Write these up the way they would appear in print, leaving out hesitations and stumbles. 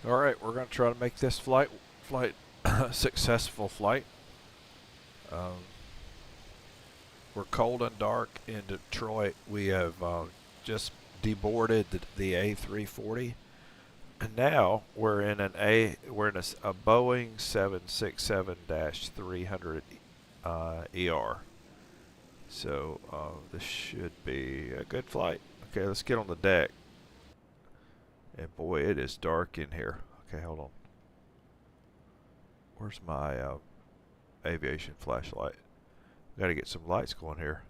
Alright, we're going to try to make this flight successful flight. We're cold and dark in Detroit. We have just deboarded the A340, and now we're in a Boeing 767-300 ER. So this should be a good flight. Okay, let's get on the deck. And boy, it is dark in here. Okay, hold on. Where's my aviation flashlight? Got to get some lights going here.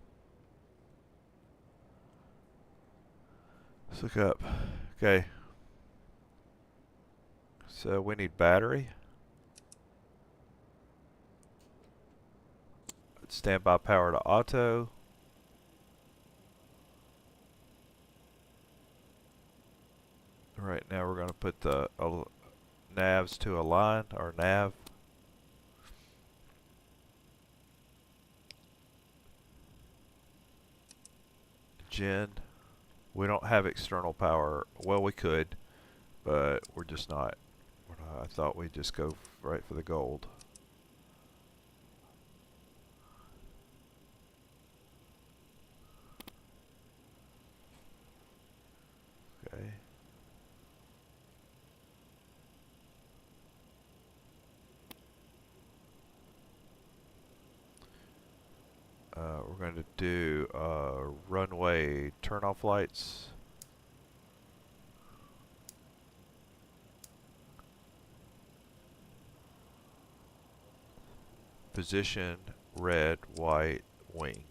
Let's look up. Okay. So we need battery. Standby power to auto. Right now we're going to put the navs to align, our nav. Gen. We don't have external power. Well, we could, but we're just not. I thought we'd just go right for the gold. Okay. We're going to do runway turn-off lights. Position red, white, wing.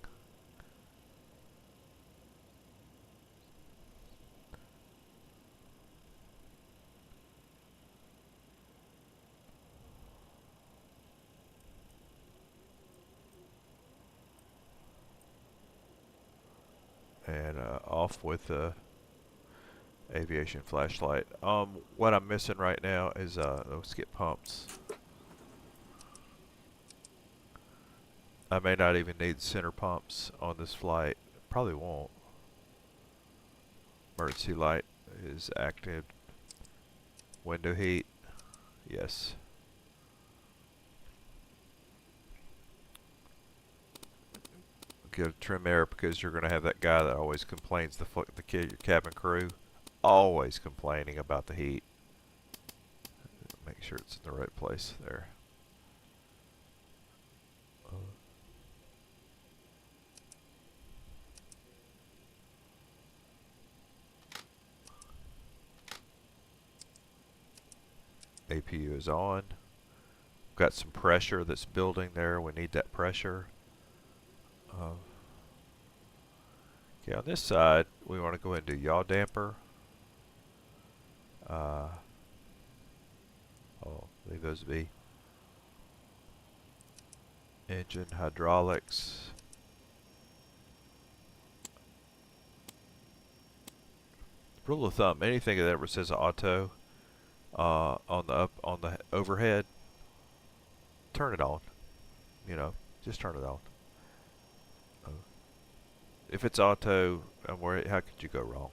And off with the aviation flashlight. What I'm missing right now is let's get pumps. I may not even need center pumps on this flight. Probably won't. Emergency light is active. Window heat, yes. Get a trim air because you're going to have that guy that always complains, your cabin crew, always complaining about the heat. Make sure it's in the right place there. APU is on. Got some pressure that's building there. We need that pressure. Okay, on this side, we want to go ahead and do yaw damper. I'll leave those be. Engine, hydraulics. Rule of thumb: anything that ever says auto on the overhead, turn it on. You know, just turn it on. If it's auto, how could you go wrong?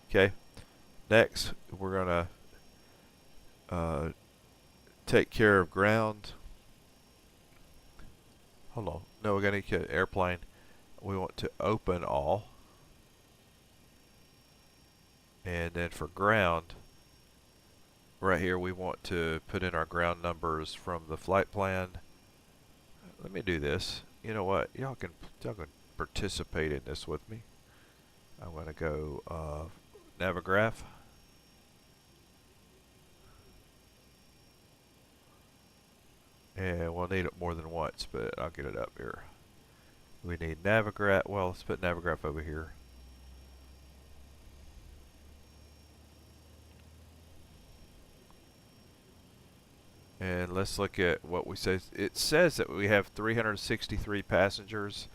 Okay, next we're gonna take care of ground. Hold on, no, we're gonna get airplane. We want to open all, and then for ground, right here we want to put in our ground numbers from the flight plan. Let me do this. You know what? Y'all can participate in this with me. I'm going to go Navigraph. And we'll need it more than once, but I'll get it up here. We need Navigraph. Well, let's put Navigraph over here. And let's look at what we say. It says that we have 363 passengers.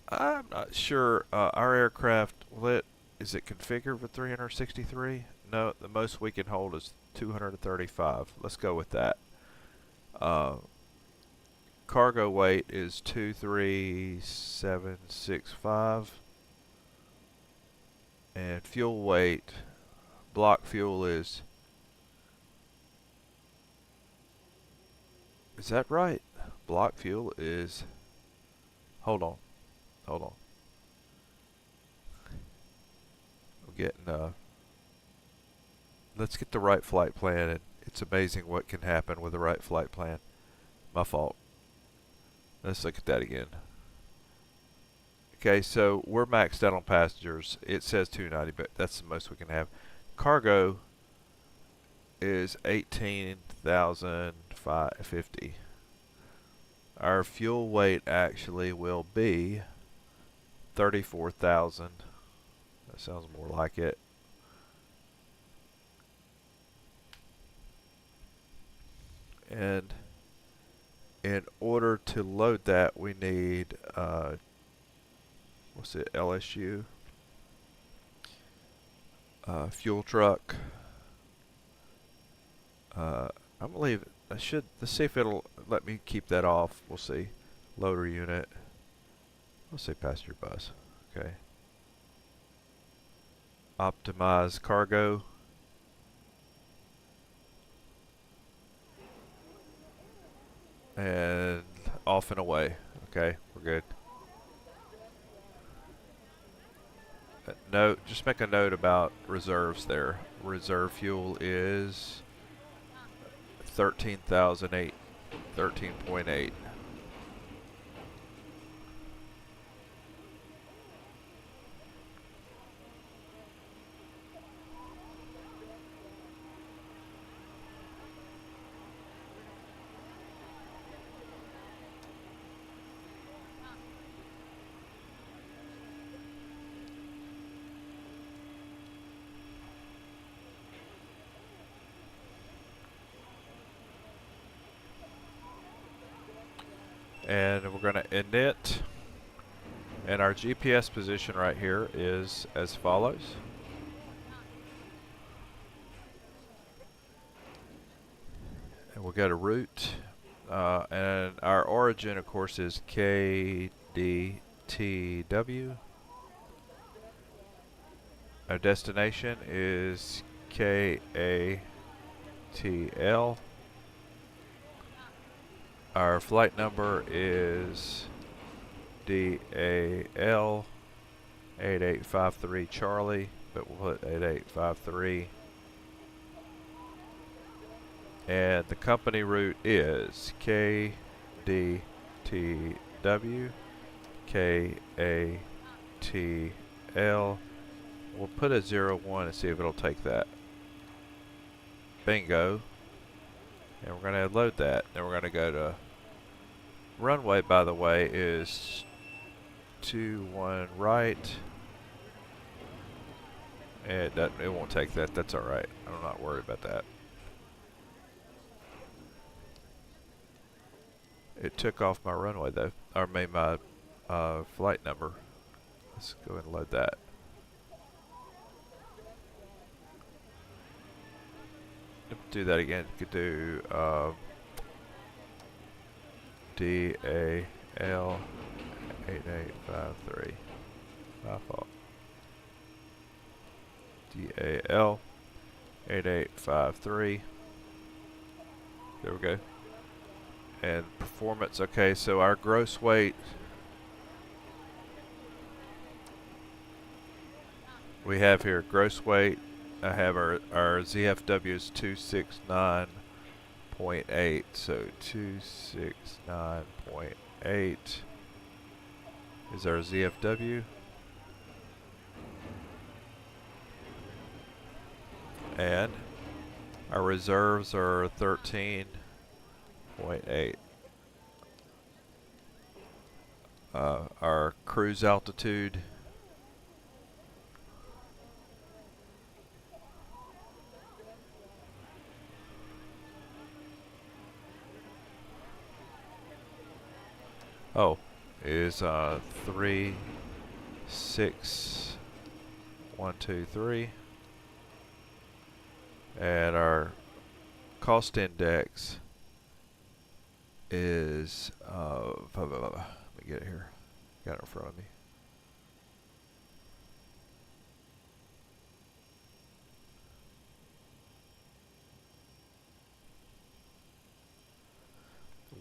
I'm not sure. Our aircraft, is it configured for 363? No, the most we can hold is 235. Let's go with that. cargo weight is 23765, and fuel weight, block fuel is that right? Block fuel is, hold on. I'm getting, let's get the right flight plan, and it's amazing what can happen with the right flight plan. My fault. Let's look at that again. Okay, so we're maxed out on passengers. It says 290, but that's the most we can have. Cargo is 18,550. Our fuel weight actually will be 34,000. That sounds more like it. And in order to load that, we need what's it? LSU fuel truck. I believe I should. Let's see if it'll let me keep that off. We'll see. Loader unit. Let's say passenger bus. Okay. Optimize cargo. And off and away. Okay, we're good. Note, just make a note about reserves there. Reserve fuel is 13.8. And we're going to init, and our GPS position right here is as follows. And we'll go to route, and our origin of course is KDTW. Our destination is KATL. Our flight number is DAL 8853 Charlie, but we'll put 8853. And the company route is KDTW KATL. We'll put a 01 and see if it'll take that. Bingo. And we're going to load that. Then we're going to go to runway, by the way, is 21 right. And it won't take that. That's all right. I'm not worried about that. It took off my runway though, or made my flight number. Let's go ahead and load that. Do that again. You could do DAL 8853. My fault. DAL 8853. There we go. And performance. Okay, so our gross weight, we have here gross weight. I have our ZFW is 269.8. So 269.8 is our ZFW. And our reserves are 13.8. Our cruise altitude is 36123, and our cost index is, let me get it here. Got it in front of me.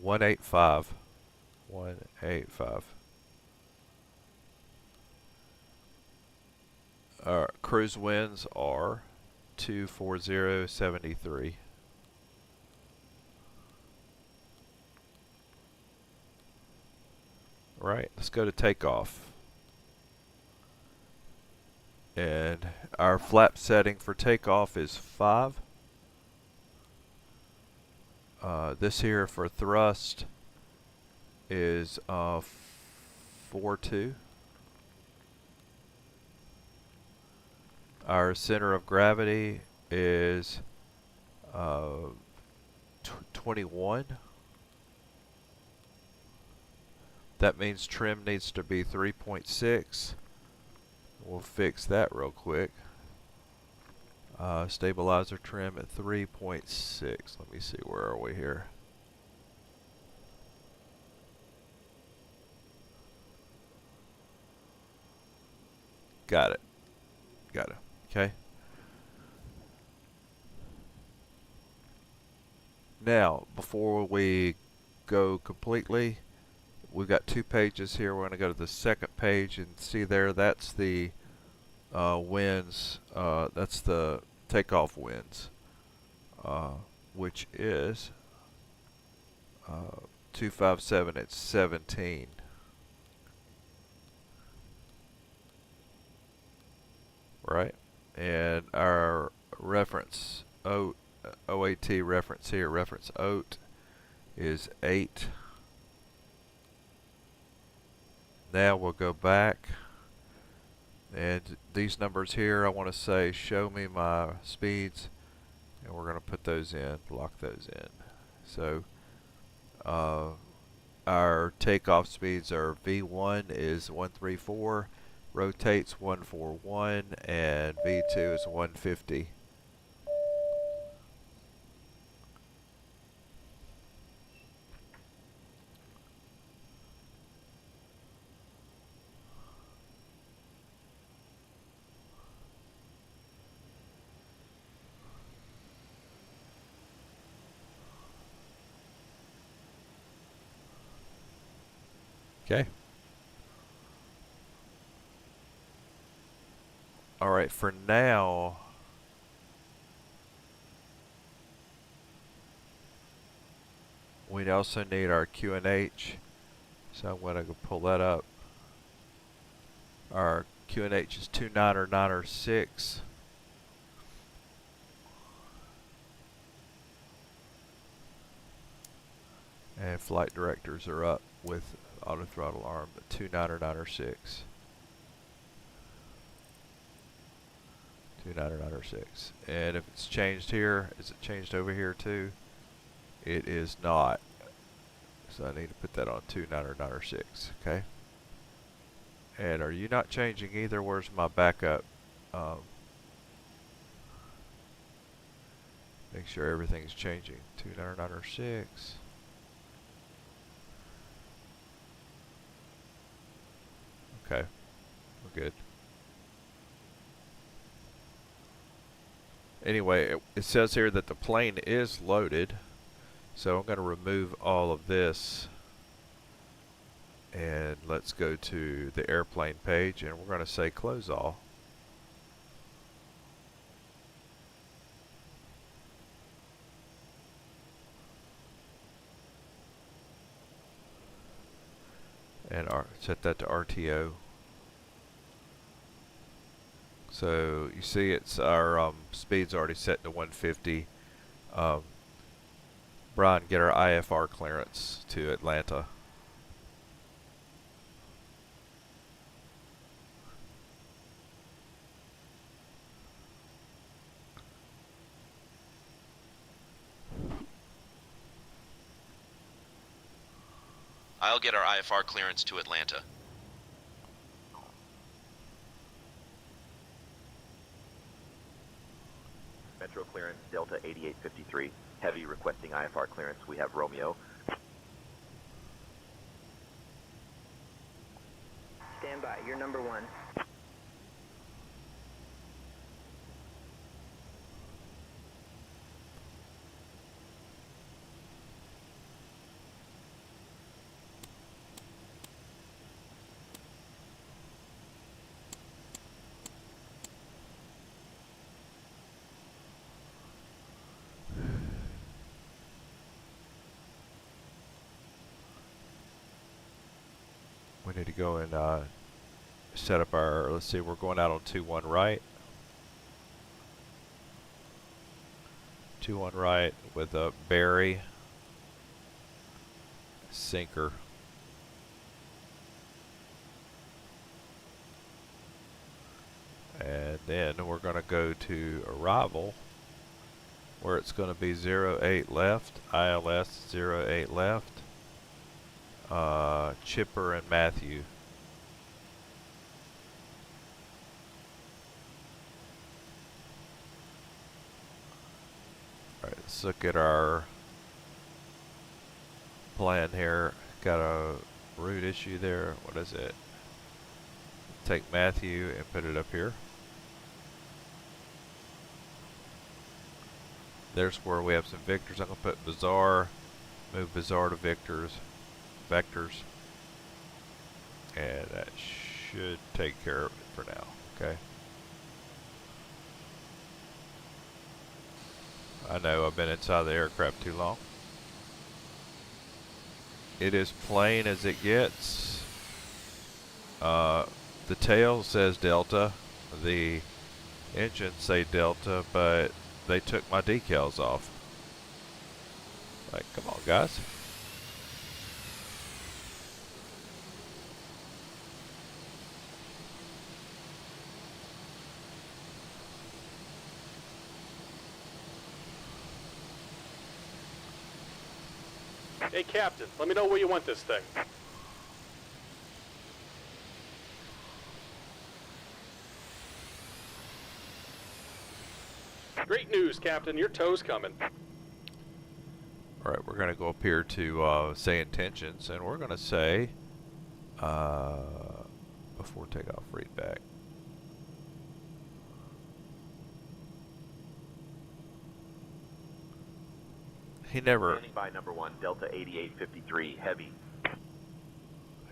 $185. Our cruise winds are 240.73. Right, let's go to takeoff. And our flap setting for takeoff is 5. This here for thrust is 4.2. Our center of gravity is 21. That means trim needs to be 3.6. We'll fix that real quick. Stabilizer trim at 3.6. Let me see, where are we here? Got it. Okay. Now, before we go completely, we've got 2 pages here. We're going to go to the second page and see there, that's the winds, that's the takeoff winds, which is 257 at 17. Right, and our reference OAT reference here, reference OAT is 8. Now we'll go back, and these numbers here, I want to say show me my speeds, and we're going to put those in, lock those in. So our takeoff speeds are V1 is 134, rotates 141, and V2 is 150. Okay. All right, for now, we also need our QNH, so I'm going to go pull that up. Our QNH is 29906. And flight directors are up with auto throttle arm at 29906. 29906. And if it's changed here, is it changed over here too? It is not. So I need to put that on 29906, okay? And are you not changing either? Where's my backup? Make sure everything's changing. 29906. Okay, we're good. Anyway, it says here that the plane is loaded, so I'm going to remove all of this, and let's go to the airplane page, and we're going to say close all. And set that to RTO. So you see, it's our speed's already set to 150. Brian, get our IFR clearance to Atlanta. I'll get our IFR clearance to Atlanta. Metro clearance, Delta 8853. Heavy requesting IFR clearance. We have Romeo. you're number 1. We need to go and set up our, let's see, we're going out on 2-1 right. 2-1 right with a Barry sinker. And then we're going to go to arrival where it's going to be 08 left, ILS 08 left, Chipper and Matthew. Alright, let's look at our plan here. Got a root issue there. What is it? Take Matthew and put it up here. There's where we have some vectors. I'm going to put Bazaar, move Bazaar to vectors, and that should take care of it for now, okay? I know I've been inside the aircraft too long. It is plain as it gets. The tail says Delta, the engines say Delta, but they took my decals off. Like, come on, guys. Hey, Captain, let me know where you want this thing. Great news, Captain. Your tow's coming. Alright, we're going to go up here to say intentions, and we're going to say, before takeoff, read back. He never... Standing by number 1, Delta 8853, heavy.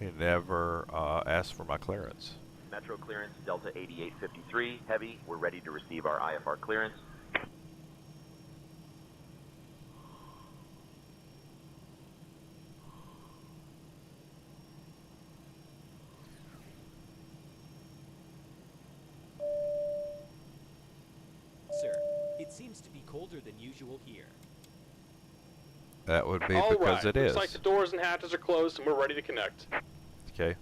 He never asked for my clearance. Metro clearance, Delta 8853, heavy. We're ready to receive our IFR clearance. Sir, it seems to be colder than usual here. That would be All because right. it is. Looks like the doors and hatches are closed and we're ready to connect. Okay.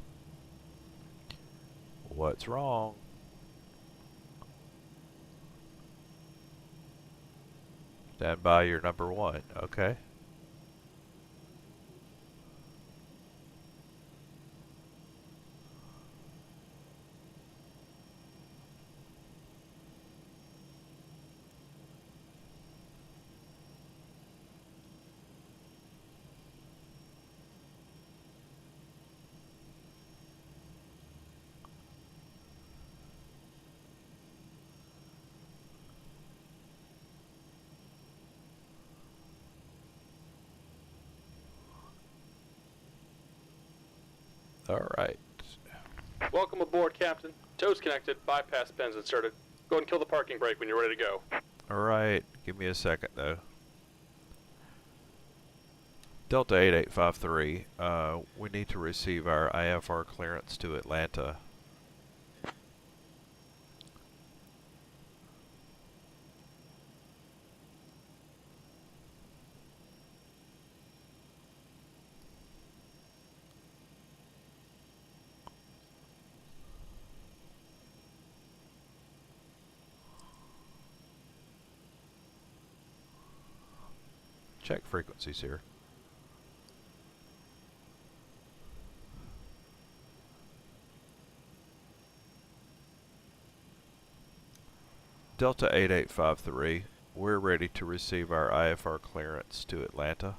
What's wrong? Stand by, your number 1. Okay. All right. Welcome aboard, Captain. Tow's connected, bypass pins inserted. Go ahead and kill the parking brake when you're ready to go. All right. Give me a second, though. Delta 8853, we need to receive our IFR clearance to Atlanta. Check frequencies here. Delta 8853, we're ready to receive our IFR clearance to Atlanta.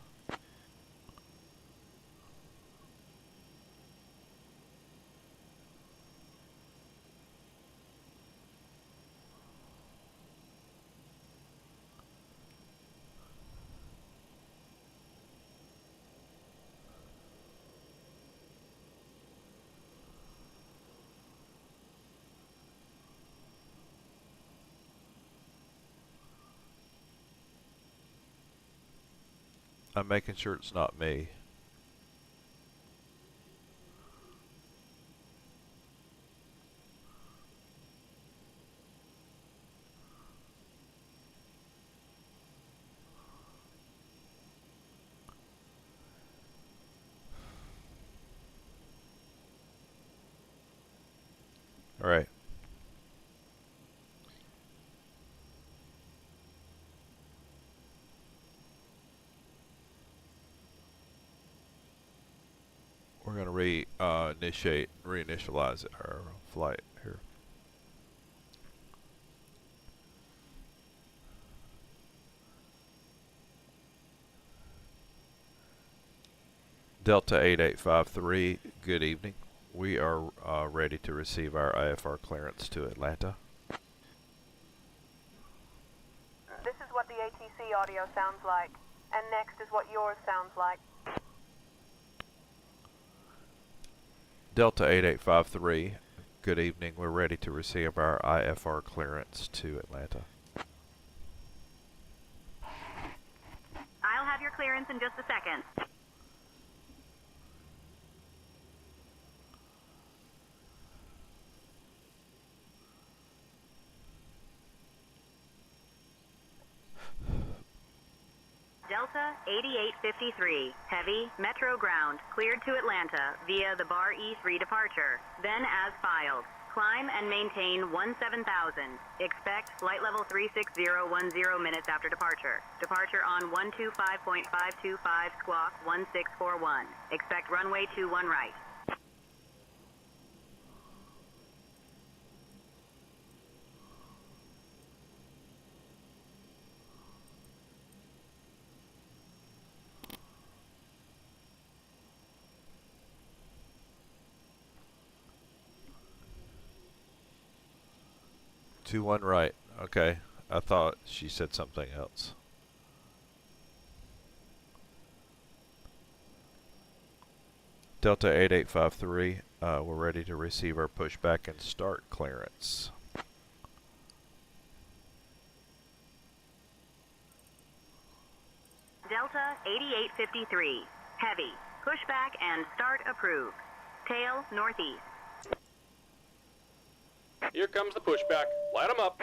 I'm making sure it's not me. All right. We're going to reinitialize our flight here. Delta 8853, good evening. We are ready to receive our IFR clearance to Atlanta. This is what the ATC audio sounds like, and next is what yours sounds like. Delta 8853, good evening. We're ready to receive our IFR clearance to Atlanta. I'll have your clearance in just a second. Delta 8853, heavy, Metro ground, cleared to Atlanta via the Bar E3 departure, then as filed. Climb and maintain 17,000. Expect flight level 36010 minutes after departure. Departure on 125.525 squawk 1641. Expect runway 21 right. Two one right. Okay. I thought she said something else. Delta 8853, we're ready to receive our pushback and start clearance. Delta 8853, heavy, pushback and start approved. Tail northeast. Here comes the pushback. Light 'em up.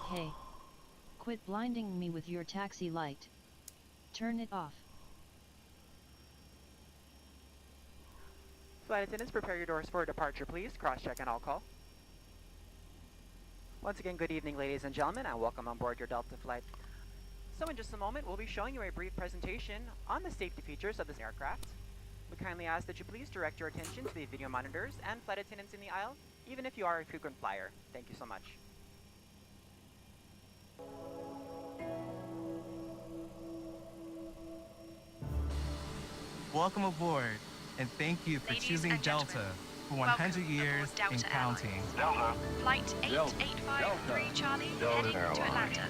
Hey. Quit blinding me with your taxi light. Turn it off. Flight attendants, prepare your doors for departure, please. Cross-check and all call. Once again, good evening, ladies and gentlemen, and welcome on board your Delta flight. So in just a moment, we'll be showing you a brief presentation on the safety features of this aircraft. We kindly ask that you please direct your attention to the video monitors and flight attendants in the aisle, even if you are a frequent flyer. Thank you so much. Welcome aboard, and thank you for choosing Delta for 100 years and counting. Flight 8853 Charlie, heading to Atlanta.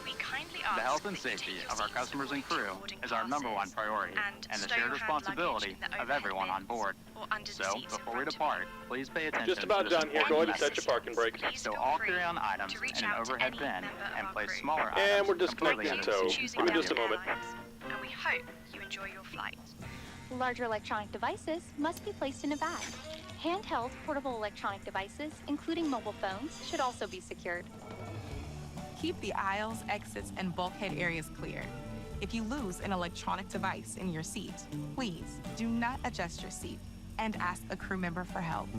We kindly ask the health and safety of our customers and crew is our #1 priority, and the shared responsibility of everyone on board. So, before we depart, please pay attention Just about to done here. Go ahead and set your parking brake. So all carry-on items in an overhead bin and place smaller items And we're completely disconnecting, in the so seat. give me just a moment. And we hope you enjoy your flight. Larger electronic devices must be placed in a bag. Handheld portable electronic devices, including mobile phones, should also be secured. Keep the aisles, exits, and bulkhead areas clear. If you lose an electronic device in your seat, please do not adjust your seat and ask a crew member for help.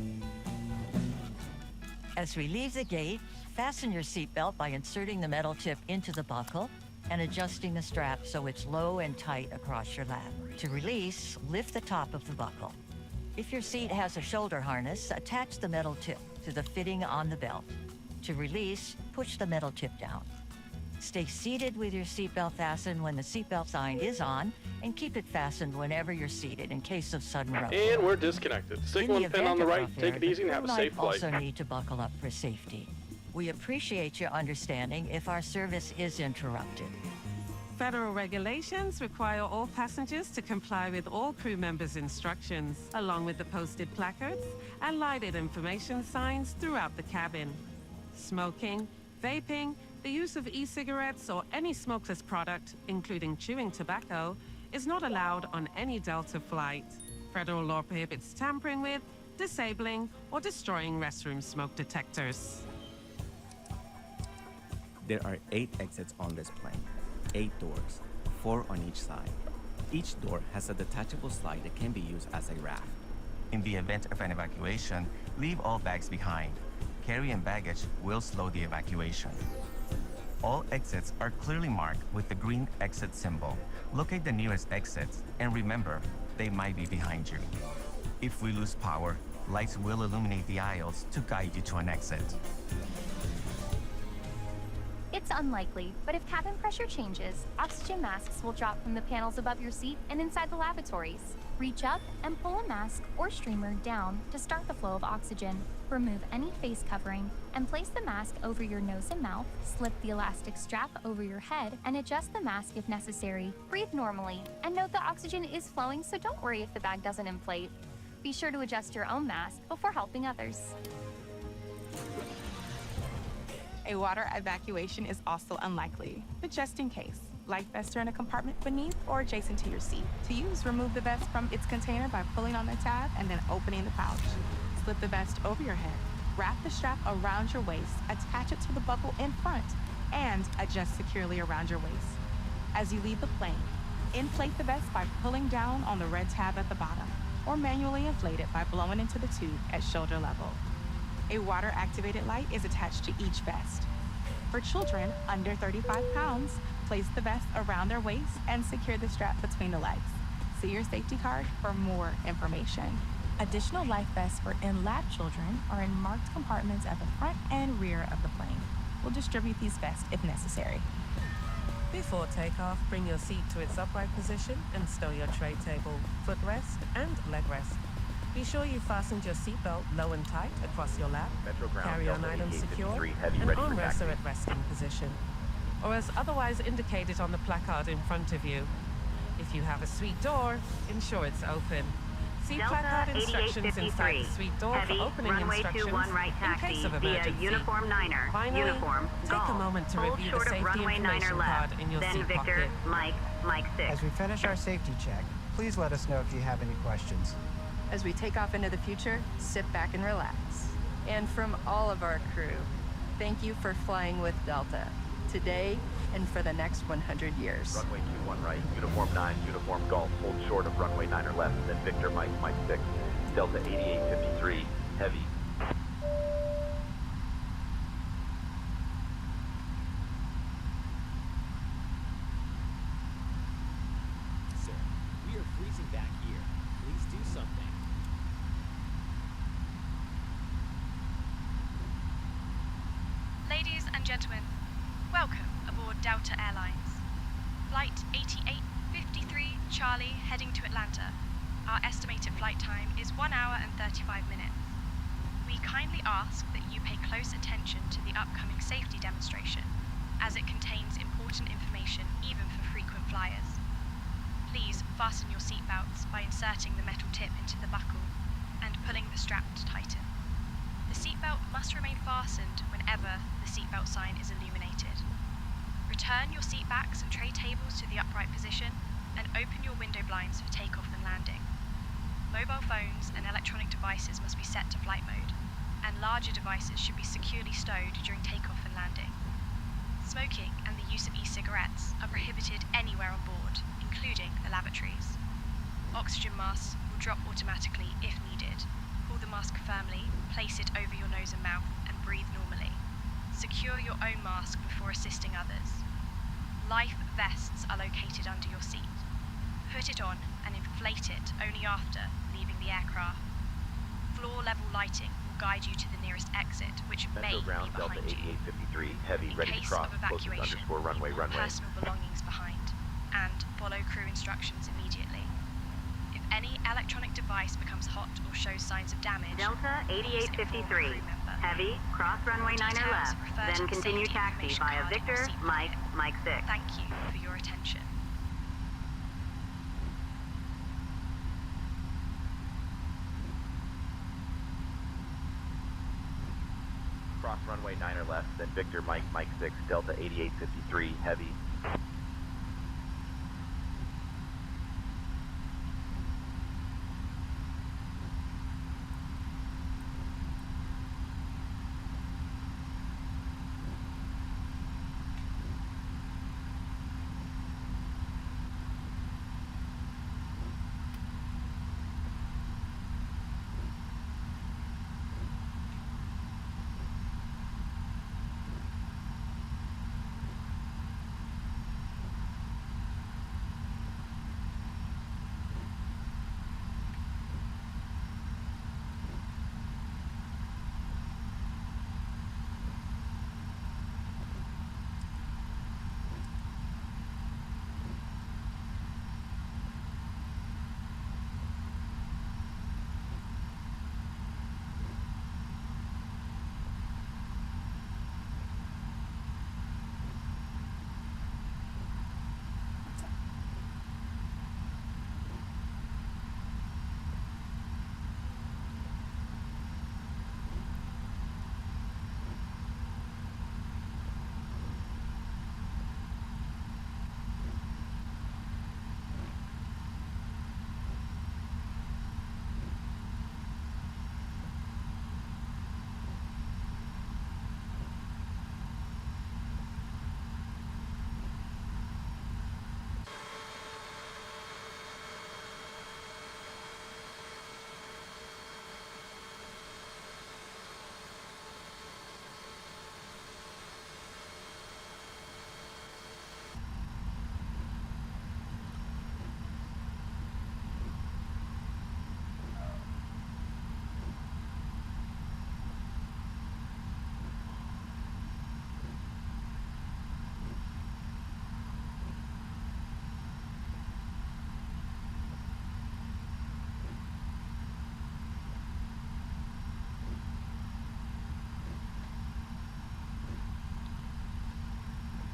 As we leave the gate, fasten your seatbelt by inserting the metal tip into the buckle and adjusting the strap so it's low and tight across your lap. To release, lift the top of the buckle. If your seat has a shoulder harness, attach the metal tip to the fitting on the belt. To release, push the metal tip down. Stay seated with your seatbelt fastened when the seatbelt sign is on, and keep it fastened whenever you're seated in case of sudden rupture. And we're disconnected. Signal and pin on the right. Take it easy and have a safe flight. Also need to buckle up for safety. We appreciate your understanding if our service is interrupted. Federal regulations require all passengers to comply with all crew members' instructions, along with the posted placards and lighted information signs throughout the cabin. Smoking, vaping, The use of e-cigarettes or any smokeless product, including chewing tobacco, is not allowed on any Delta flight. Federal law prohibits tampering with, disabling, or destroying restroom smoke detectors. There are 8 exits on this plane, 8 doors, 4 on each side. Each door has a detachable slide that can be used as a raft. In the event of an evacuation, leave all bags behind. Carry-on baggage will slow the evacuation. All exits are clearly marked with the green exit symbol. Locate the nearest exits and remember, they might be behind you. If we lose power, lights will illuminate the aisles to guide you to an exit. It's unlikely, but if cabin pressure changes, oxygen masks will drop from the panels above your seat and inside the lavatories. Reach up and pull a mask or streamer down to start the flow of oxygen. Remove any face covering and place the mask over your nose and mouth. Slip the elastic strap over your head and adjust the mask if necessary. Breathe normally and note the oxygen is flowing, so don't worry if the bag doesn't inflate. Be sure to adjust your own mask before helping others. A water evacuation is also unlikely, but just in case. Life vests are in a compartment beneath or adjacent to your seat. To use, remove the vest from its container by pulling on the tab and then opening the pouch. Slip the vest over your head. Wrap the strap around your waist, attach it to the buckle in front, and adjust securely around your waist. As you leave the plane, inflate the vest by pulling down on the red tab at the bottom, or manually inflate it by blowing into the tube at shoulder level. A water-activated light is attached to each vest. For children under 35 pounds, place the vest around their waist and secure the strap between the legs. See your safety card for more information. Additional life vests for in-lab children are in marked compartments at the front and rear of the plane. We'll distribute these vests if necessary. Before takeoff, bring your seat to its upright position and stow your tray table, footrest, and leg rest. Be sure you fastened your seatbelt low and tight across your lap, carry-on items secure, and armrests are at resting position, or as otherwise indicated on the placard in front of you. If you have a suite door, ensure it's open. See placard instructions inside the suite door for opening instructions in case of emergency. Uniform 9er. Finally, Uniform take Golf. a moment to Hold review the short of safety runway 9er information left. card in your Then seat Victor, pocket. Mike 6. As we finish our safety check, please let us know if you have any questions. As we take off into the future, sit back and relax. And from all of our crew, thank you for flying with Delta, today and for the next 100 years. Runway 21 right, Uniform 9, Uniform Golf, hold short of runway 9er left, then Victor, Mike 6, Delta 8853, heavy. Sir, we are freezing back here. Please do something. Ladies and gentlemen, welcome aboard Delta Airlines. Flight 8853 Charlie heading to Atlanta. Our estimated flight time is 1 hour and 35 minutes. We kindly ask that you pay close attention to the upcoming safety demonstration, as it contains important information even for frequent flyers. Please fasten your seatbelts by inserting the metal tip into the buckle and pulling the strap to tighten. The seatbelt must remain fastened whenever the seatbelt sign is illuminated. Return your seat backs and tray tables to the upright position and open your window blinds for takeoff and landing. Mobile phones and electronic devices must be set to flight mode, and larger devices should be securely stowed during takeoff and landing. Smoking and the use of e-cigarettes are prohibited anywhere on board, including the lavatories. Oxygen masks will drop automatically if needed. Pull the mask firmly, place it over your nose and mouth, and breathe normally. Secure your own mask before assisting others. Life vests are located under your seat. Put it on and inflate it only after leaving the aircraft. Floor-level lighting will guide you to the nearest exit, which may Metro be ground, Delta behind you. 8853, heavy, In ready to case cross, of closest evacuation, underscore runway, leave runway. personal belongings behind, and follow crew instructions immediately. If any electronic device becomes hot or shows signs of damage, Delta please inform a 8853. crew member. Heavy, cross runway 9er Details left. refer to Then the continue safety taxi information via card in your Victor, seat Mike pocket. 6. Thank you for your attention. cross runway 9 or left, then Victor Mike 6, Delta 8853, heavy.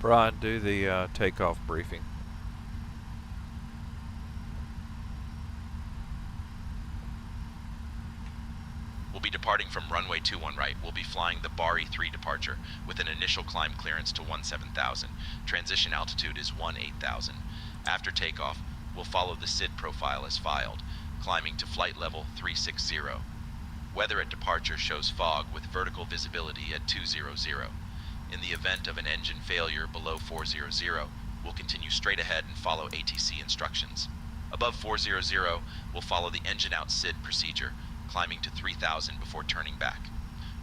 Brian, do the takeoff briefing. We'll be departing from runway 21 right. We'll be flying the bar E3 departure with an initial climb clearance to 17,000. Transition altitude is 18,000. After takeoff, we'll follow the SID profile as filed, climbing to flight level 360. Weather at departure shows fog with vertical visibility at 200. In the event of an engine failure below 400, we'll continue straight ahead and follow ATC instructions. Above 400, we'll follow the engine out SID procedure, climbing to 3,000 before turning back.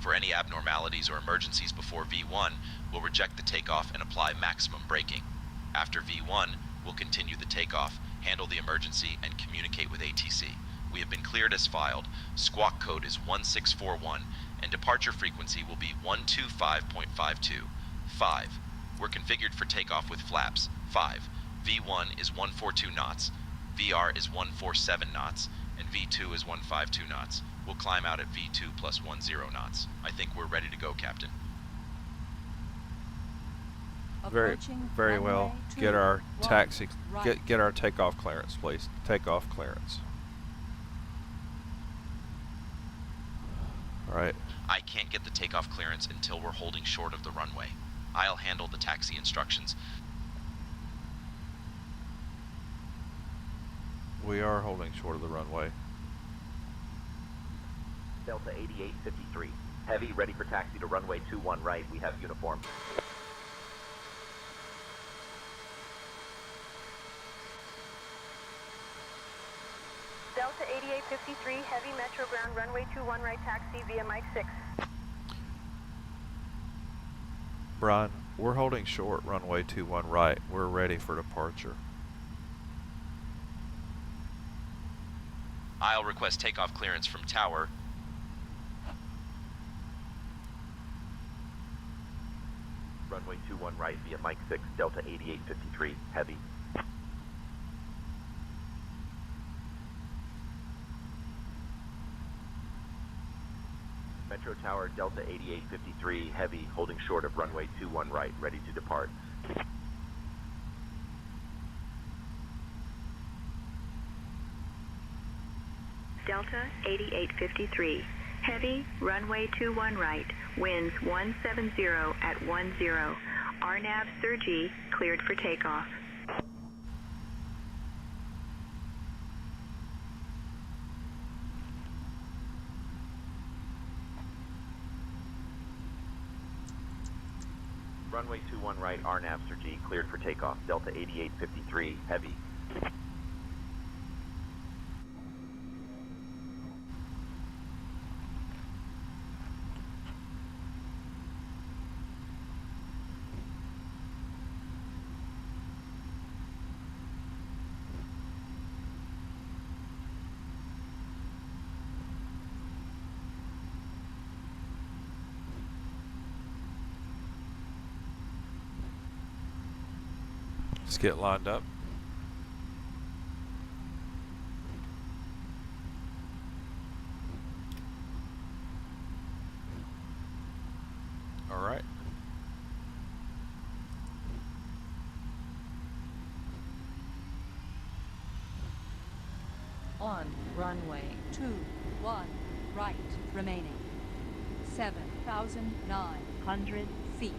For any abnormalities or emergencies before V1, we'll reject the takeoff and apply maximum braking. After V1, we'll continue the takeoff, handle the emergency, and communicate with ATC. We have been cleared as filed. Squawk code is 1641, and departure frequency will be 125.52. 5. We're configured for takeoff with flaps. 5. V1 is 142 knots, VR is 147 knots, and V2 is 152 knots. We'll climb out at V2 plus 10 knots. I think we're ready to go, Captain. Very well. Get our taxi, get our takeoff clearance, please. Takeoff clearance. All right. I can't get the takeoff clearance until we're holding short of the runway. I'll handle the taxi instructions. We are holding short of the runway. Delta 8853, heavy, ready for taxi to runway 21 right. We have uniform. Delta 8853, heavy Metro ground, runway 21 right taxi via Mike 6. Brian, we're holding short runway 21 right. We're ready for departure. I'll request takeoff clearance from tower. Runway 21 right via Mike 6, Delta 8853, heavy. Metro Tower, Delta 8853, heavy, holding short of runway 21 right, ready to depart. Delta 8853, Heavy, runway 21 right, winds 170 at 10. RNAV Sir G, cleared for takeoff. Runway 21 right, RNAV Sir G, cleared for takeoff. Delta 8853, heavy. Just get lined up. All right. On runway 21 right remaining. 7,900 feet.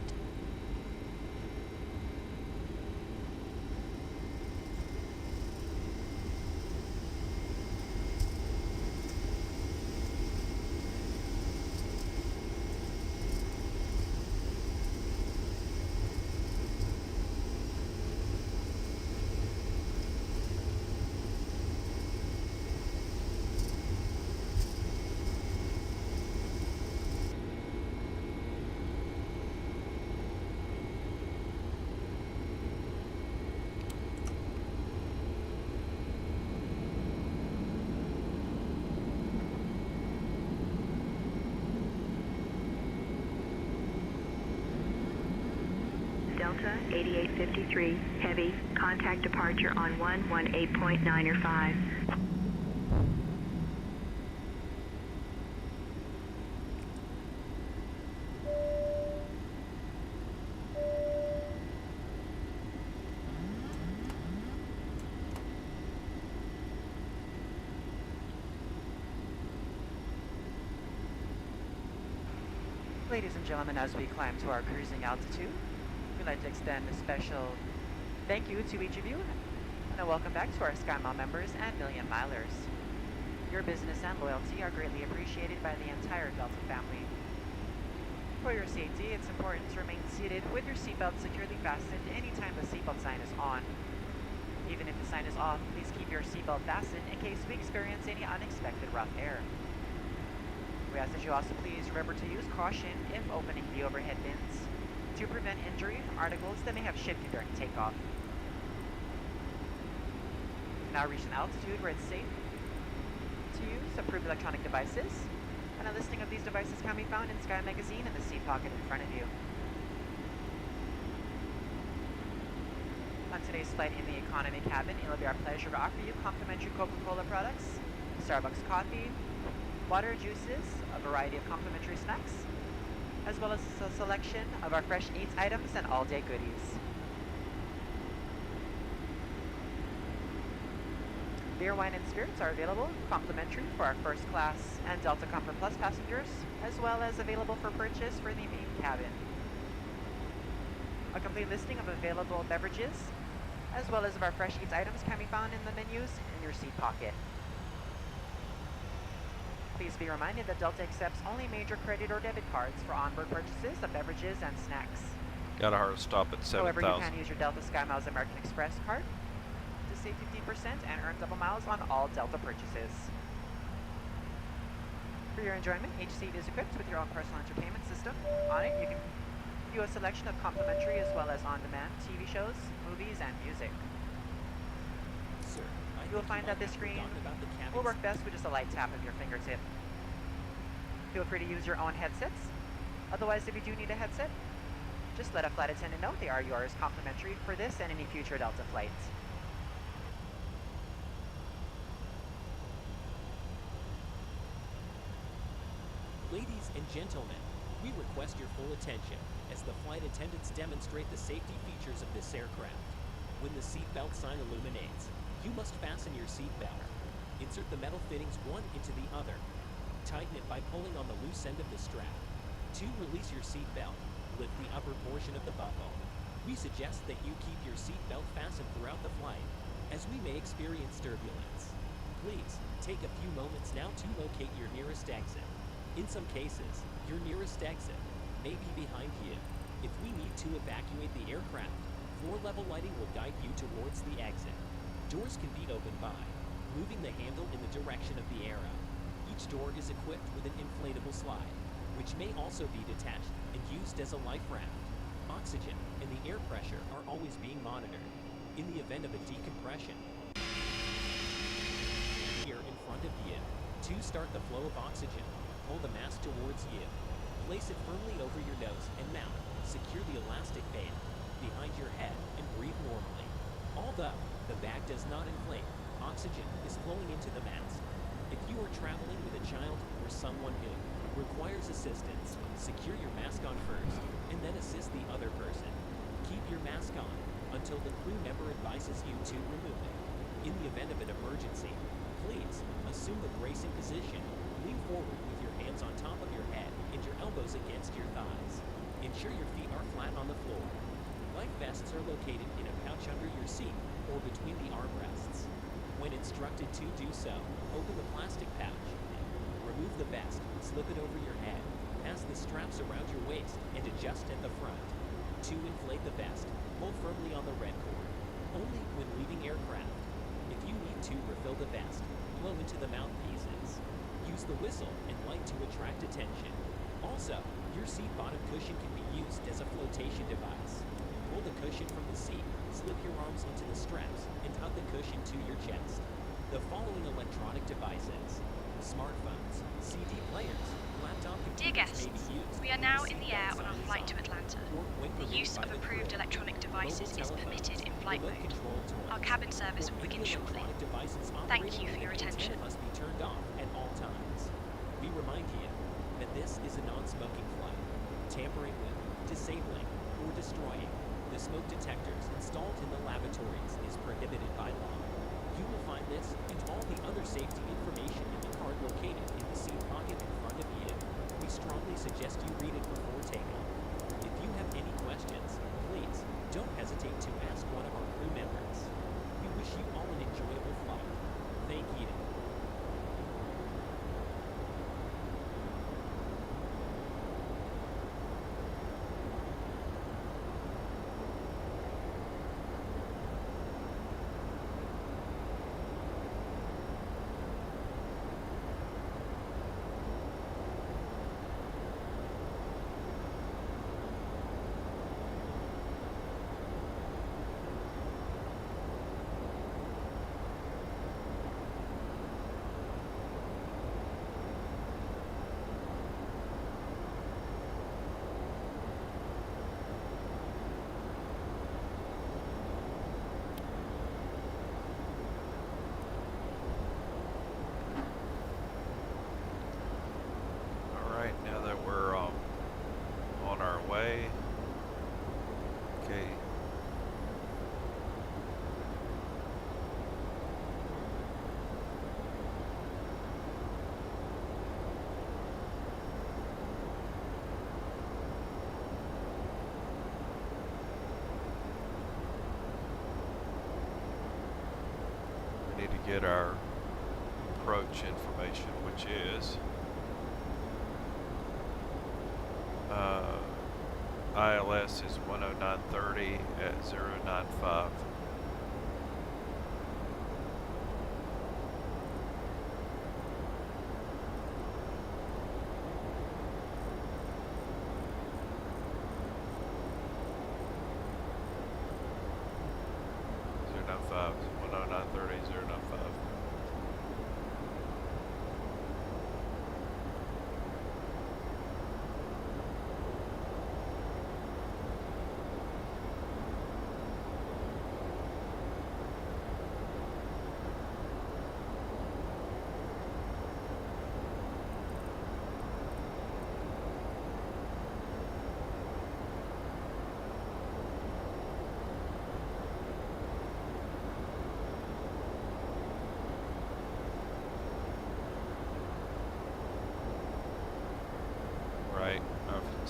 Delta 8853, heavy, contact departure on 118.9 or 5. Ladies and gentlemen, as we climb to our cruising altitude, we'd like to extend a special thank you to each of you and a welcome back to our SkyMile members and Million Milers. Your business and loyalty are greatly appreciated by the entire Delta family. For your safety, it's important to remain seated with your seatbelt securely fastened anytime the seatbelt sign is on. Even if the sign is off, please keep your seatbelt fastened in case we experience any unexpected rough air. We ask that you also please remember to use caution if opening the overhead bins to prevent injury from articles that may have shifted during takeoff. Now reach an altitude where it's safe to use approved electronic devices, and a listing of these devices can be found in Sky Magazine in the seat pocket in front of you. On today's flight in the economy cabin, it will be our pleasure to offer you complimentary Coca-Cola products, Starbucks coffee, water, juices, a variety of complimentary snacks, as well as a selection of our fresh eats items and all-day goodies. Beer, wine, and spirits are available complimentary for our first class and Delta Comfort Plus passengers, as well as available for purchase for the main cabin. A complete listing of available beverages, as well as of our fresh eats items, can be found in the menus in your seat pocket. Please be reminded that Delta accepts only major credit or debit cards for onboard purchases of beverages and snacks. Got a hard stop at 7,000. However, you can use your Delta SkyMiles American Express card to save 50% and earn double miles on all Delta purchases. For your enjoyment, each seat is equipped with your own personal entertainment system. On it, you can view a selection of complimentary as well as on-demand TV shows, movies, and music. Sir, you will find that this screen will work best with just a light tap of your fingertip. Feel free to use your own headsets. Otherwise, if you do need a headset, just let a flight attendant know they are yours complimentary for this and any future Delta flights. Ladies and gentlemen, we request your full attention as the flight attendants demonstrate the safety features of this aircraft. When the seatbelt sign illuminates, you must fasten your seatbelt. Insert the metal fittings one into the other. Tighten it by pulling on the loose end of the strap. 2. Release your seat belt. Lift the upper portion of the buckle. We suggest that you keep your seat belt fastened throughout the flight, as we may experience turbulence. Please, take a few moments now to locate your nearest exit. In some cases, your nearest exit may be behind you. If we need to evacuate the aircraft, floor-level lighting will guide you towards the exit. Doors can be opened by moving the handle in the direction of the arrow. Each door is equipped with an inflatable slide, which may also be detached and used as a life raft. Oxygen and the air pressure are always being monitored. In the event of a decompression, here in front of you. To start the flow of oxygen, pull the mask towards you. Place it firmly over your nose and mouth. Secure the elastic band behind your head and breathe normally. Although the bag does not inflate, oxygen is flowing into the mask. If you are traveling with a child or someone who requires assistance, secure your mask on first and then assist the other person. Keep your mask on until the crew member advises you to remove it. In the event of an emergency, please assume the bracing position. Lean forward with your hands on top of your head and your elbows against your thighs. Ensure your feet are flat on the floor. Life vests are located in a pouch under your seat or between the armrests. When instructed to do so, open the plastic pouch. Remove the vest, slip it over your head, pass the straps around your waist, and adjust at the front. To inflate the vest, pull firmly on the red cord. Only when leaving aircraft. If you need to refill the vest, blow into the mouthpieces. Use the whistle and light to attract attention. Also, your seat bottom cushion can be used as a flotation device. Pull the cushion from the seat, slip your arms into the straps, and hug the cushion to your chest. The following electronic devices: smartphones, CD players, laptop Dear computers guests, may be used. we are now in the air on our flight to Atlanta. The use of approved electronic devices is permitted in flight mode. Our cabin service will begin shortly. Thank you for your attention. Must be turned off at all times. We remind you that this is a non-smoking flight. Tampering with, disabling, or destroying the smoke detectors installed in the lavatories is prohibited by law. You will find this and all the other safety information in the card located in the seat pocket in front of you. We strongly suggest you read it before takeoff. If you have any questions, please don't hesitate to ask one of our crew members. We wish you all an enjoyable flight. Thank you. Now that we're on our way, okay. We need to get our approach information, which is ILS is 10930 at 095.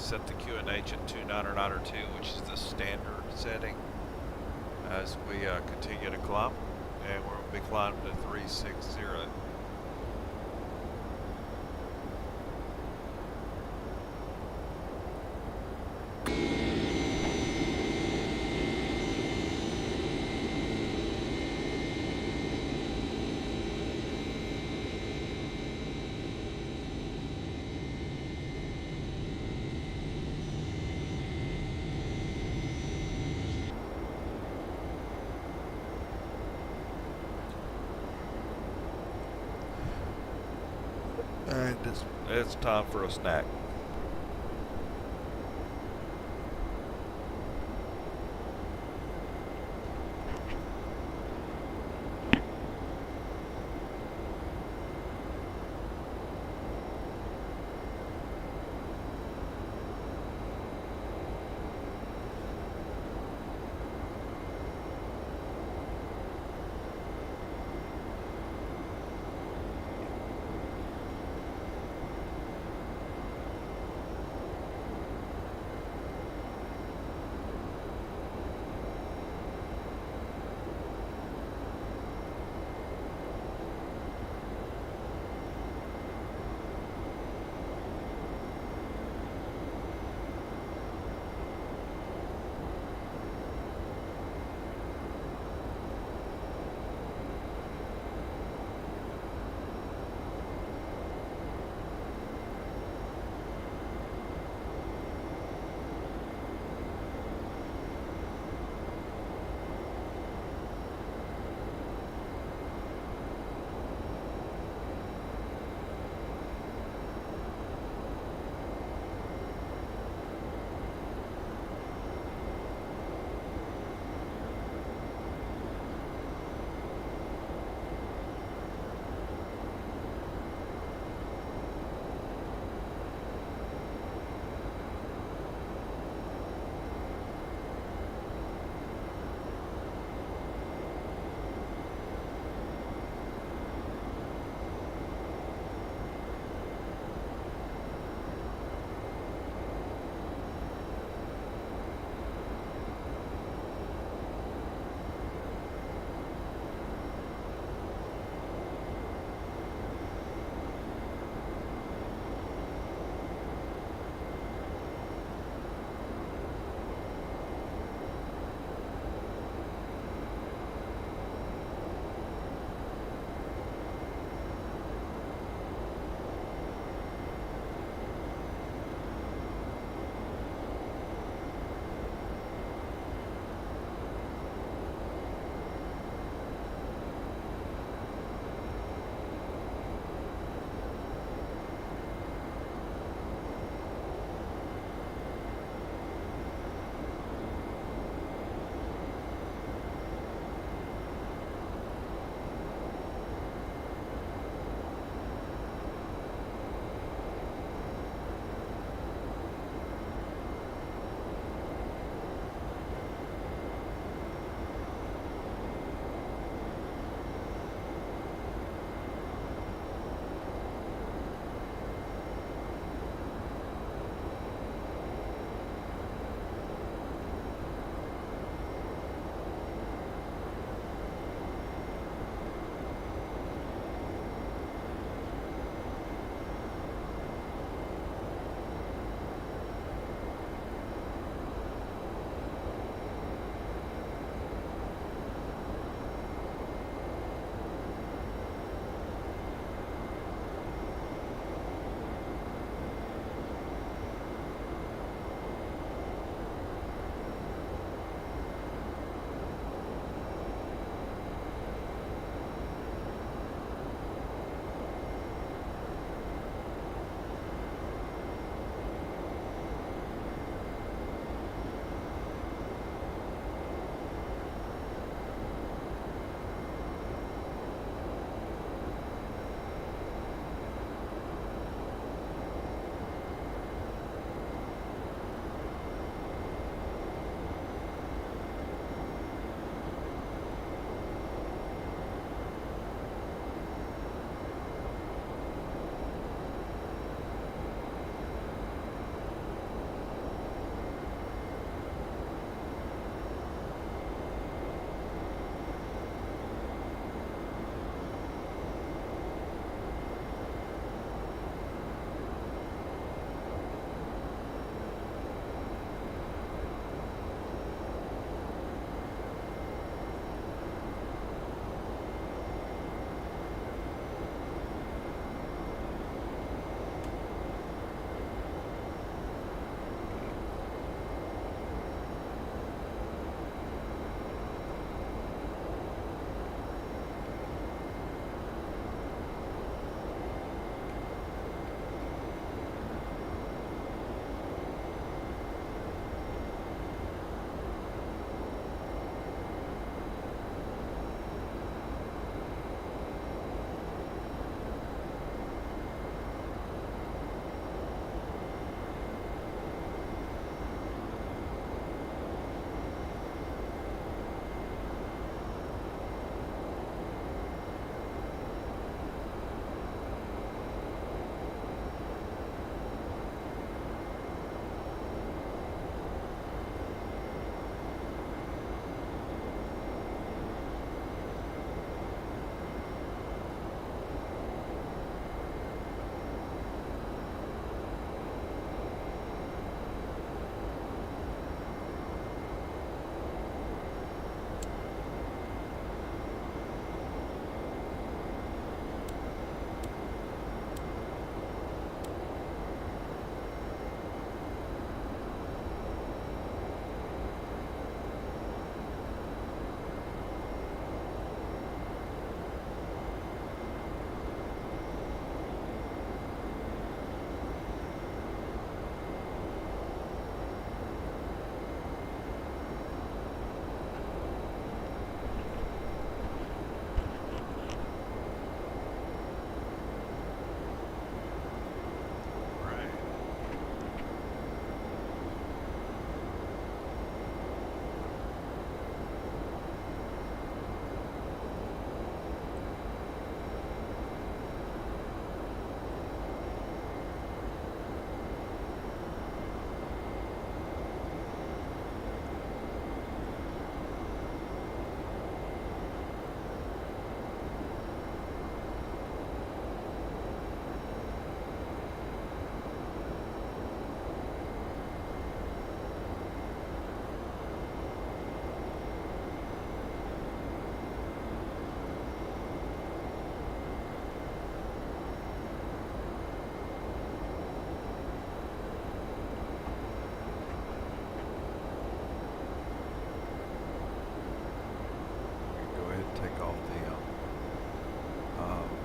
set the QNH at 29902, which is the standard setting as we continue to climb, and we're going to be climbing to 360. And it's time for a snack.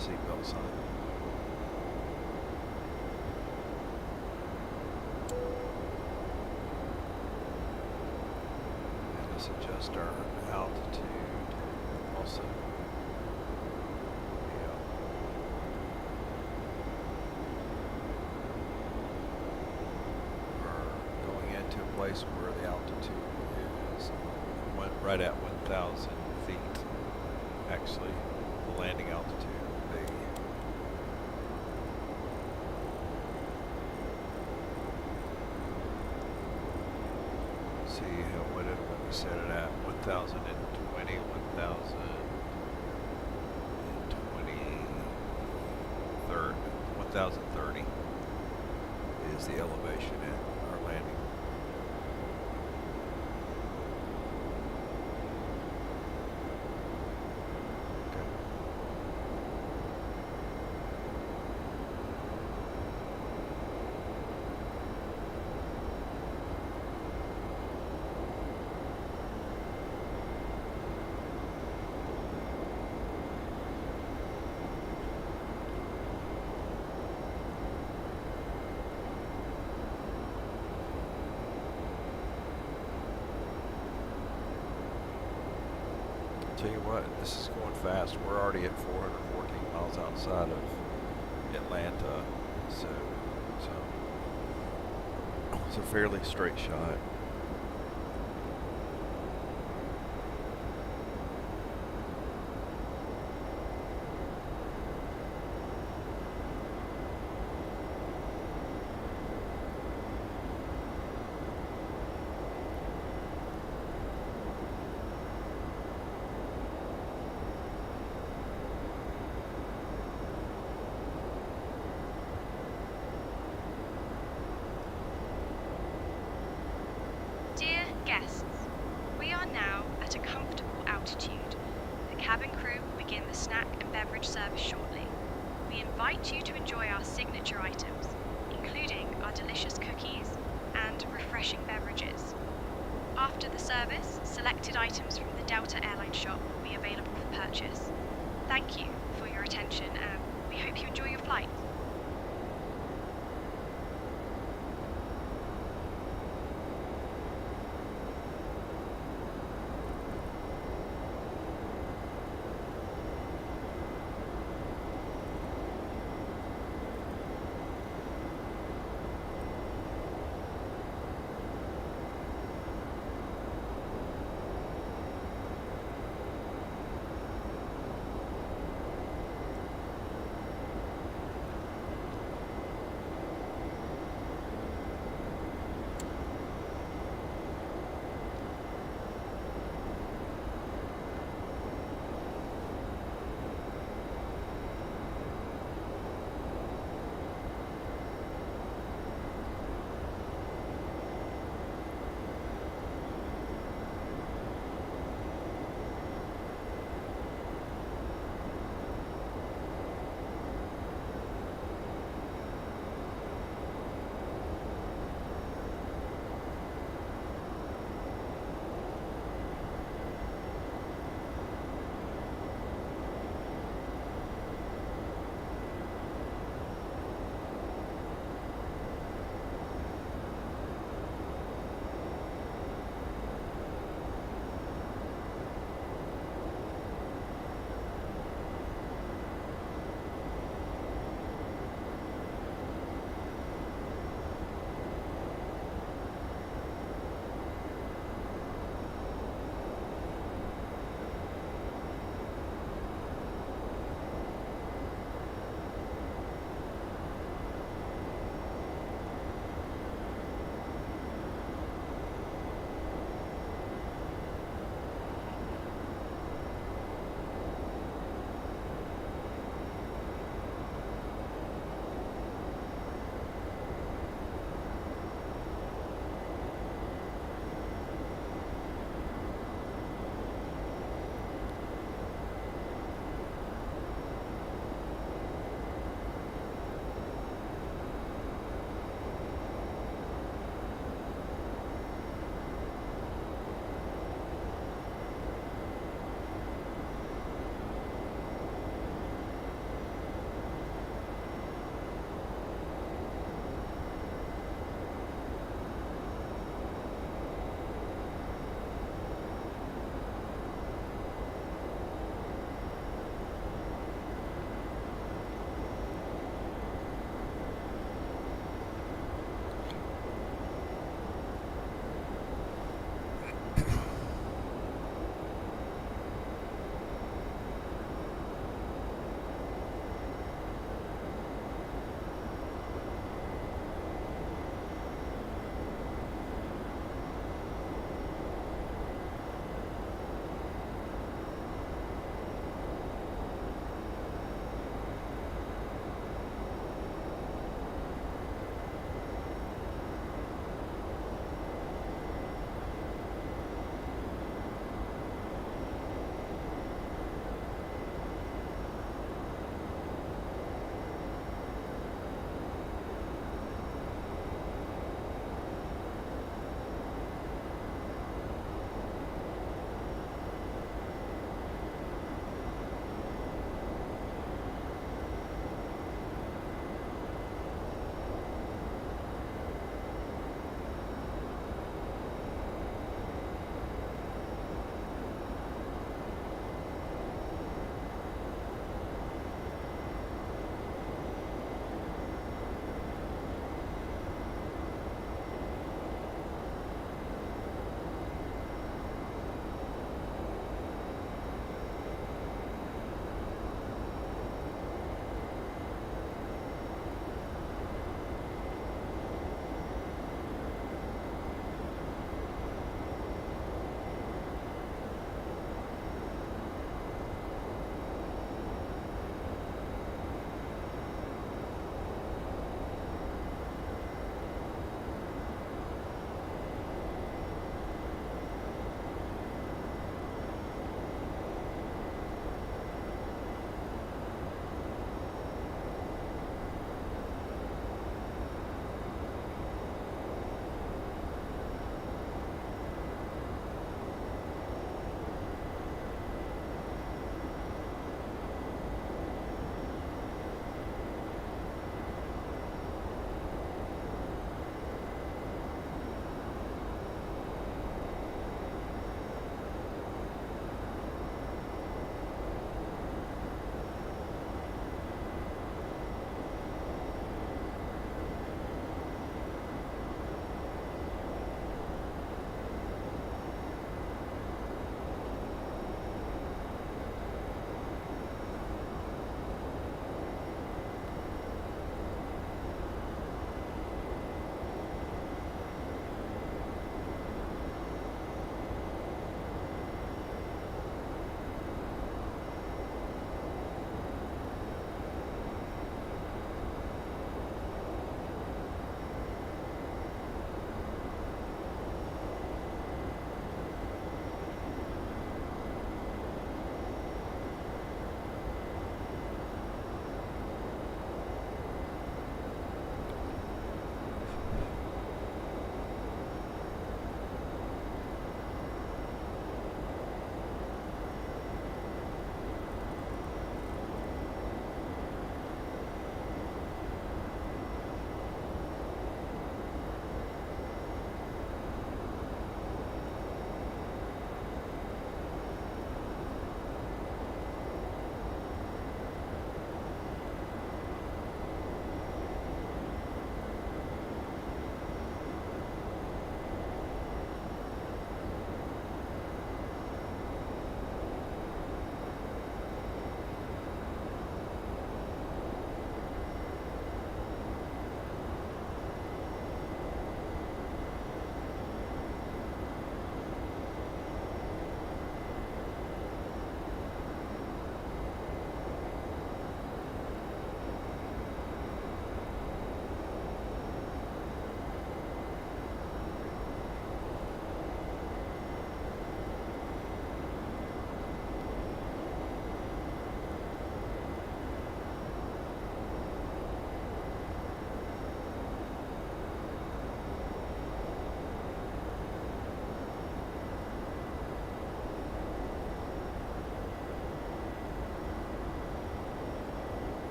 seatbelt sign. And let's adjust our altitude also. Yeah. We're going into a place where the altitude is right at 1,000 feet. Actually, the landing altitude will be. See how what we set it at 1,020, 1,030 is the elevation at our landing. Tell you what, this is going fast. We're already at 414 miles outside of Atlanta, so it's a fairly straight shot. Dear guests, we are now at a comfortable altitude. The cabin crew will begin the snack and beverage service shortly. We invite you to enjoy our signature items, including our delicious cookies and refreshing beverages. After the service, selected items from the Delta Airlines shop will be available for purchase. Thank you for your attention, and we hope you enjoy your flight.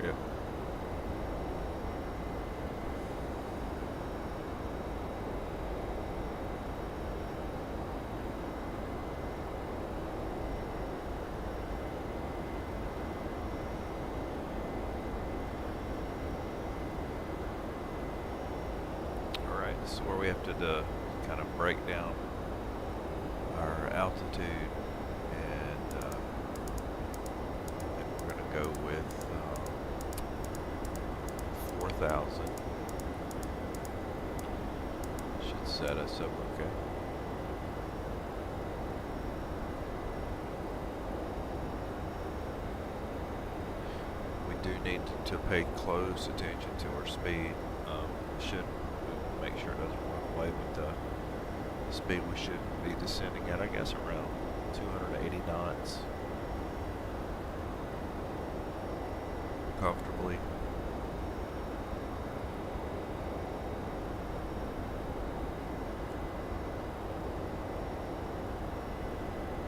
Yep. Alright, this is where we have to kind of break down our altitude, and we're going to go with 4,000. Should set us up okay. We do need to pay close attention to our speed. We'll make sure it doesn't run away with the speed we should be descending at, I guess around 280 knots comfortably.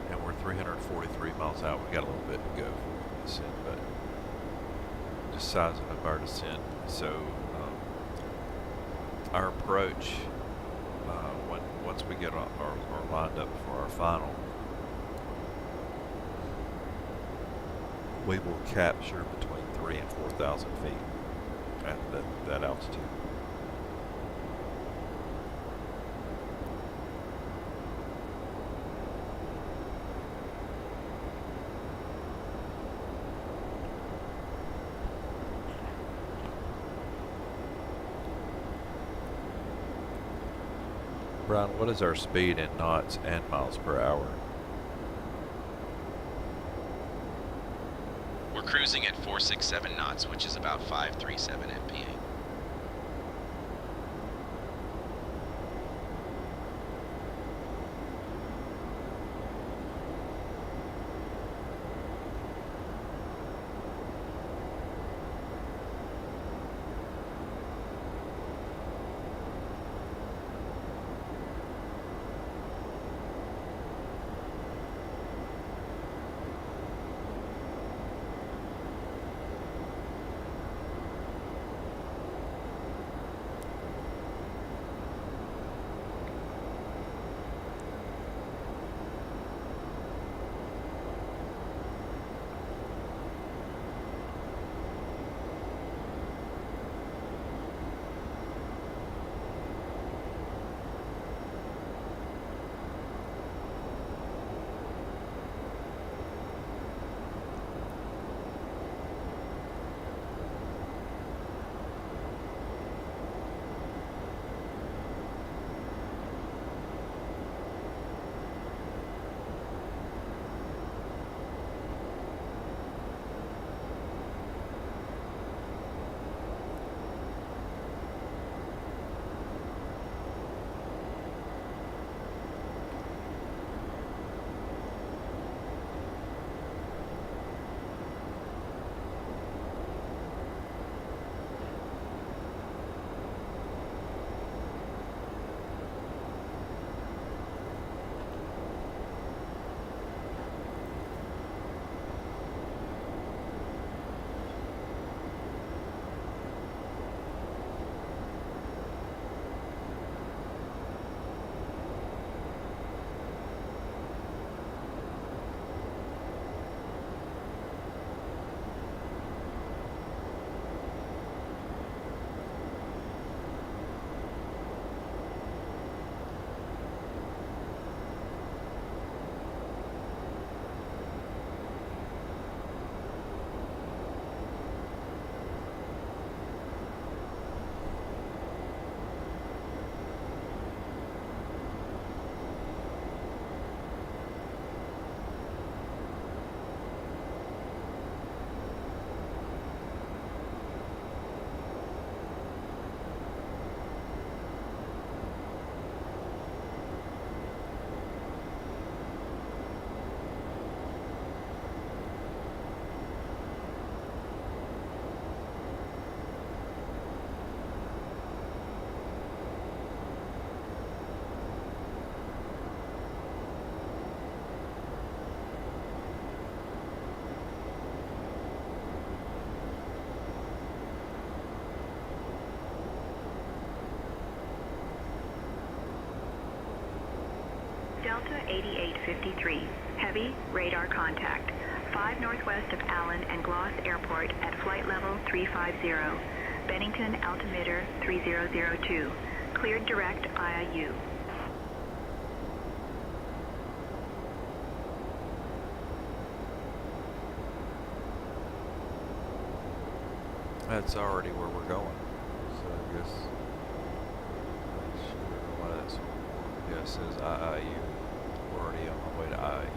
And we're 343 miles out. We got a little bit to go before we descend, but just sizing up our descent. So our approach, once we get our lined up for our final, we will capture between 3,000 and 4,000 feet at that altitude. Brian, what is our speed in knots and miles per hour? We're cruising at 467 knots, which is about 537 mph. Delta 8853, heavy radar contact. 5 northwest of Allen and Gloss Airport at flight level 350. Bennington altimeter 3002. Cleared direct IIU. That's already where we're going. So I guess why that's yeah, it says IIU. We're already on my way to IIU.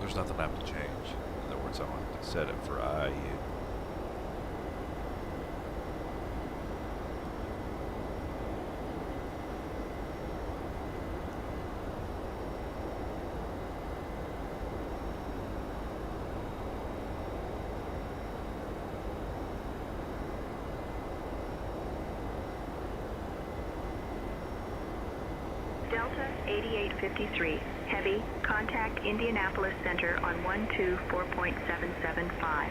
There's nothing I have to change. In other words, I want to set it for IIU. Delta 8853, heavy, contact Indianapolis Center on 124.775.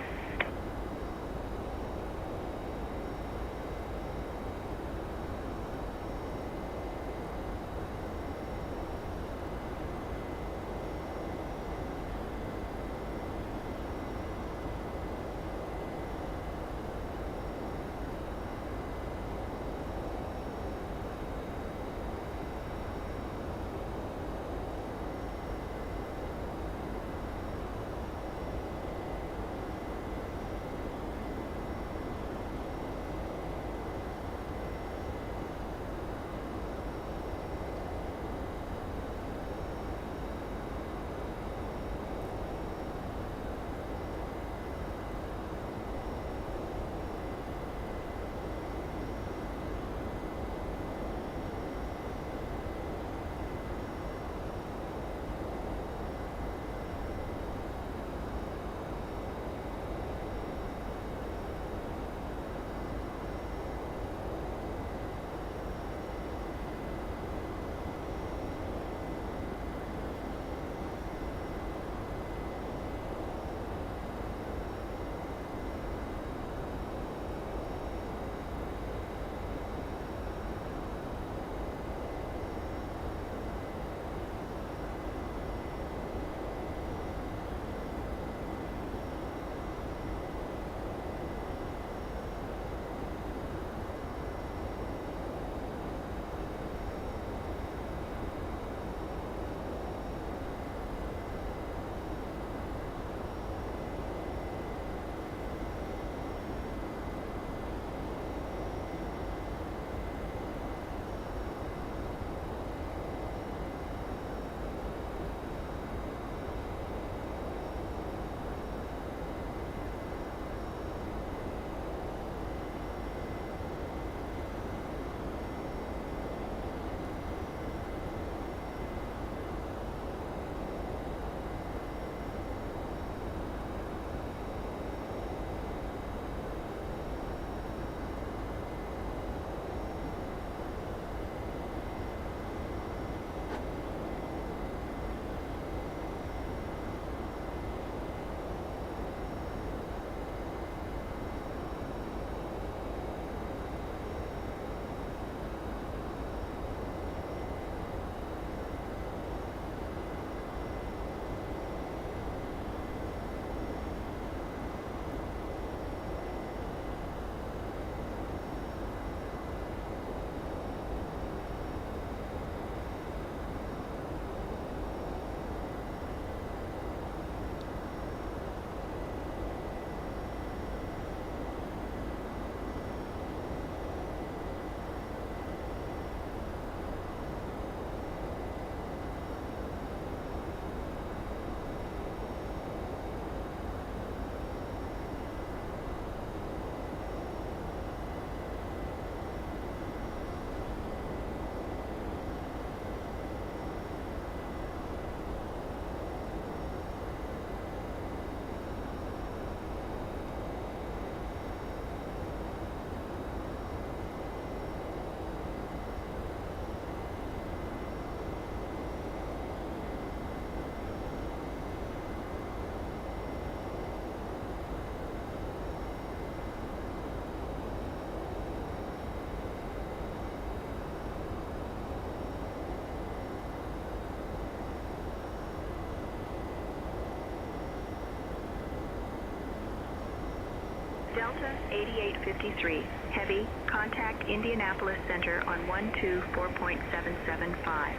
Delta 8853, heavy, contact Indianapolis Center on 124.775.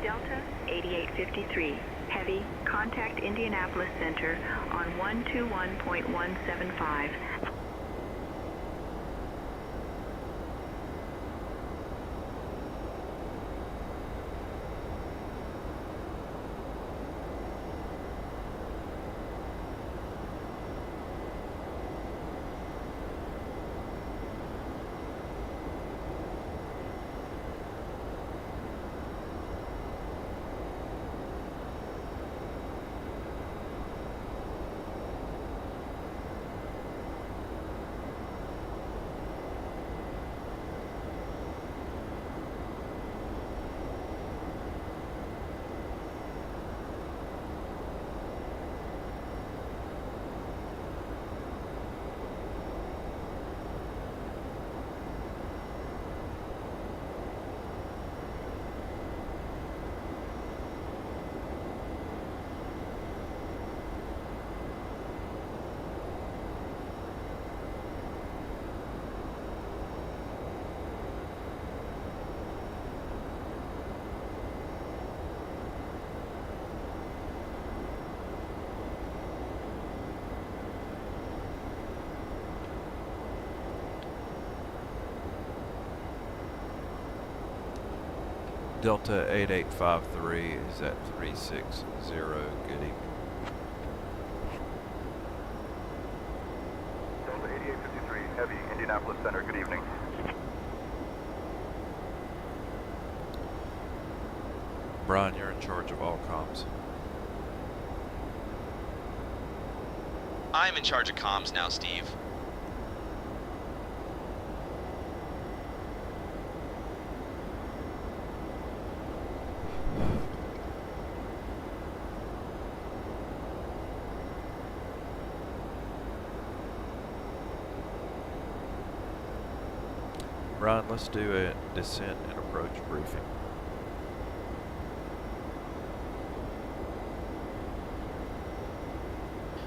Delta 8853, heavy, contact Indianapolis Center on 121.175. Delta 8853 is at 360. Good evening. Delta 8853, heavy, Indianapolis Center, good evening. Brian, you're in charge of all comms. I'm in charge of comms now, Steve. Brian, let's do a descent and approach briefing.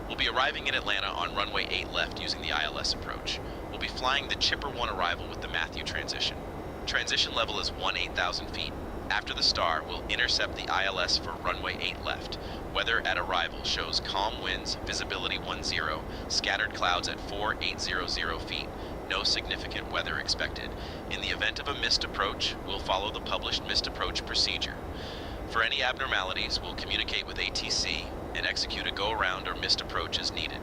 We'll be arriving in Atlanta on runway 8 left using the ILS approach. We'll be flying the Chipper 1 arrival with the Matthew transition. Transition level is 18,000 feet. After the star, we'll intercept the ILS for runway 8 left. Weather at arrival shows calm winds, visibility 10, scattered clouds at 4800 feet. No significant weather expected. In the event of a missed approach, we'll follow the published missed approach procedure. For any abnormalities, we'll communicate with ATC and execute a go-around or missed approach as needed.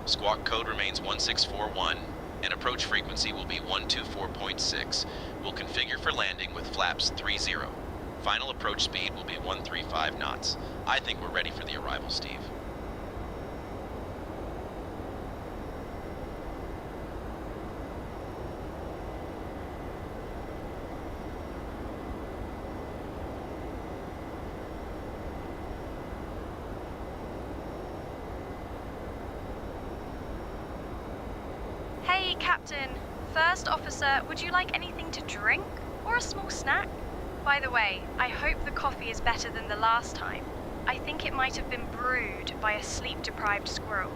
Squawk code remains 1641, and approach frequency will be 124.6. We'll configure for landing with flaps 30. Final approach speed will be 135 knots. I think we're ready for the arrival, Steve. Hey, Captain. First officer, would you like anything to drink? Or a small snack? By the way, I hope the coffee is better than the last time. I think it might have been brewed by a sleep-deprived squirrel.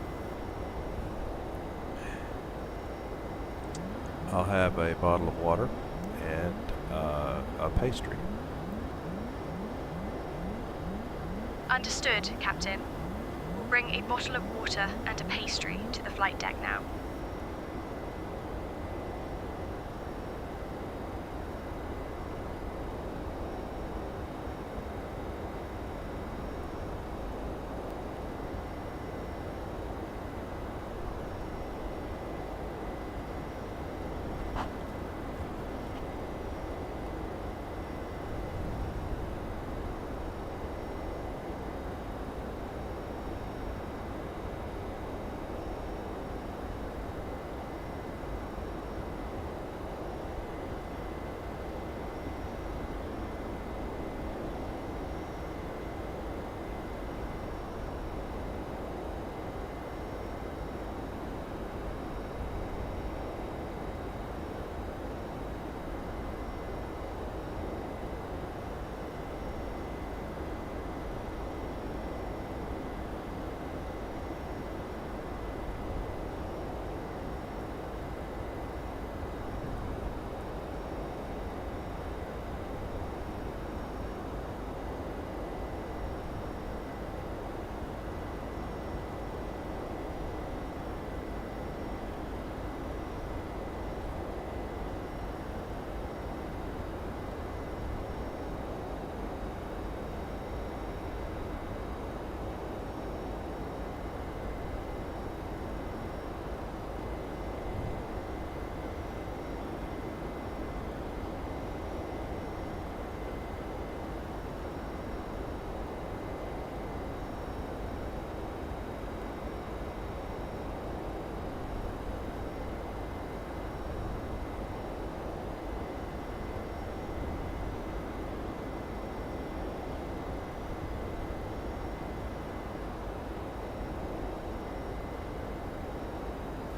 I'll have a bottle of water and a pastry. Understood, Captain. We'll bring a bottle of water and a pastry to the flight deck now.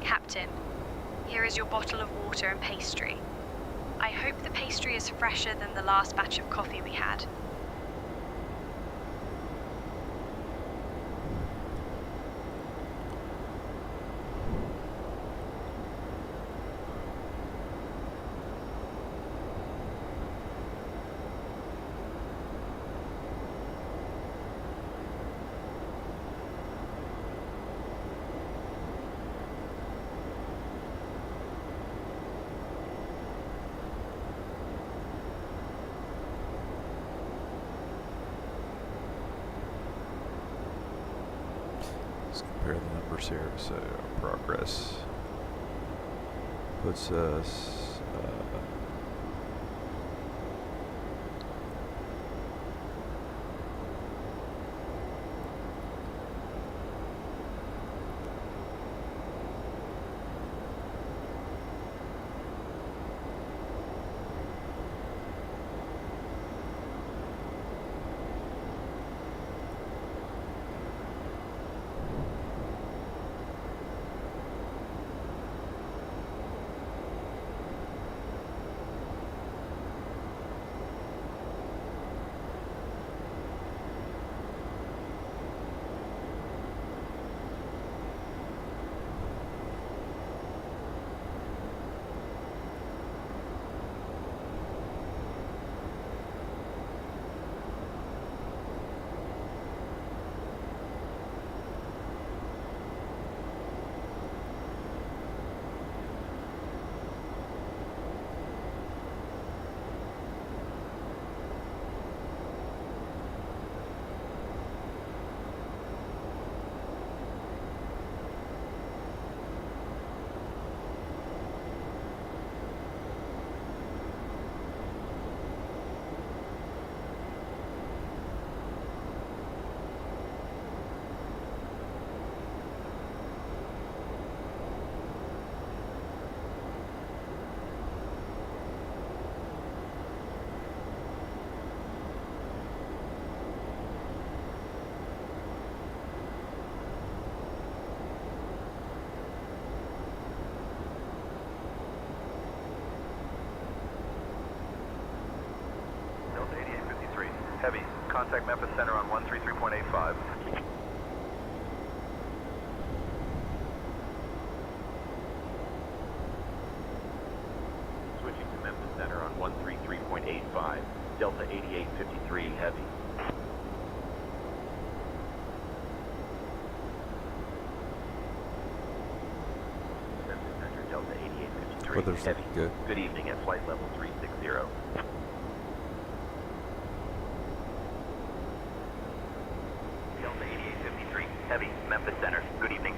Captain, here is your bottle of water and pastry. I hope the pastry is fresher than the last batch of coffee we had. Let's compare the numbers here. So progress puts us Contact Memphis Center on 133.85. Switching to Memphis Center on 133.85. Delta 8853 Heavy. Memphis Center, Delta 8853 Weather's Heavy. good. Good evening at flight level 360. Delta 8853 Heavy, Memphis Center. Good evening.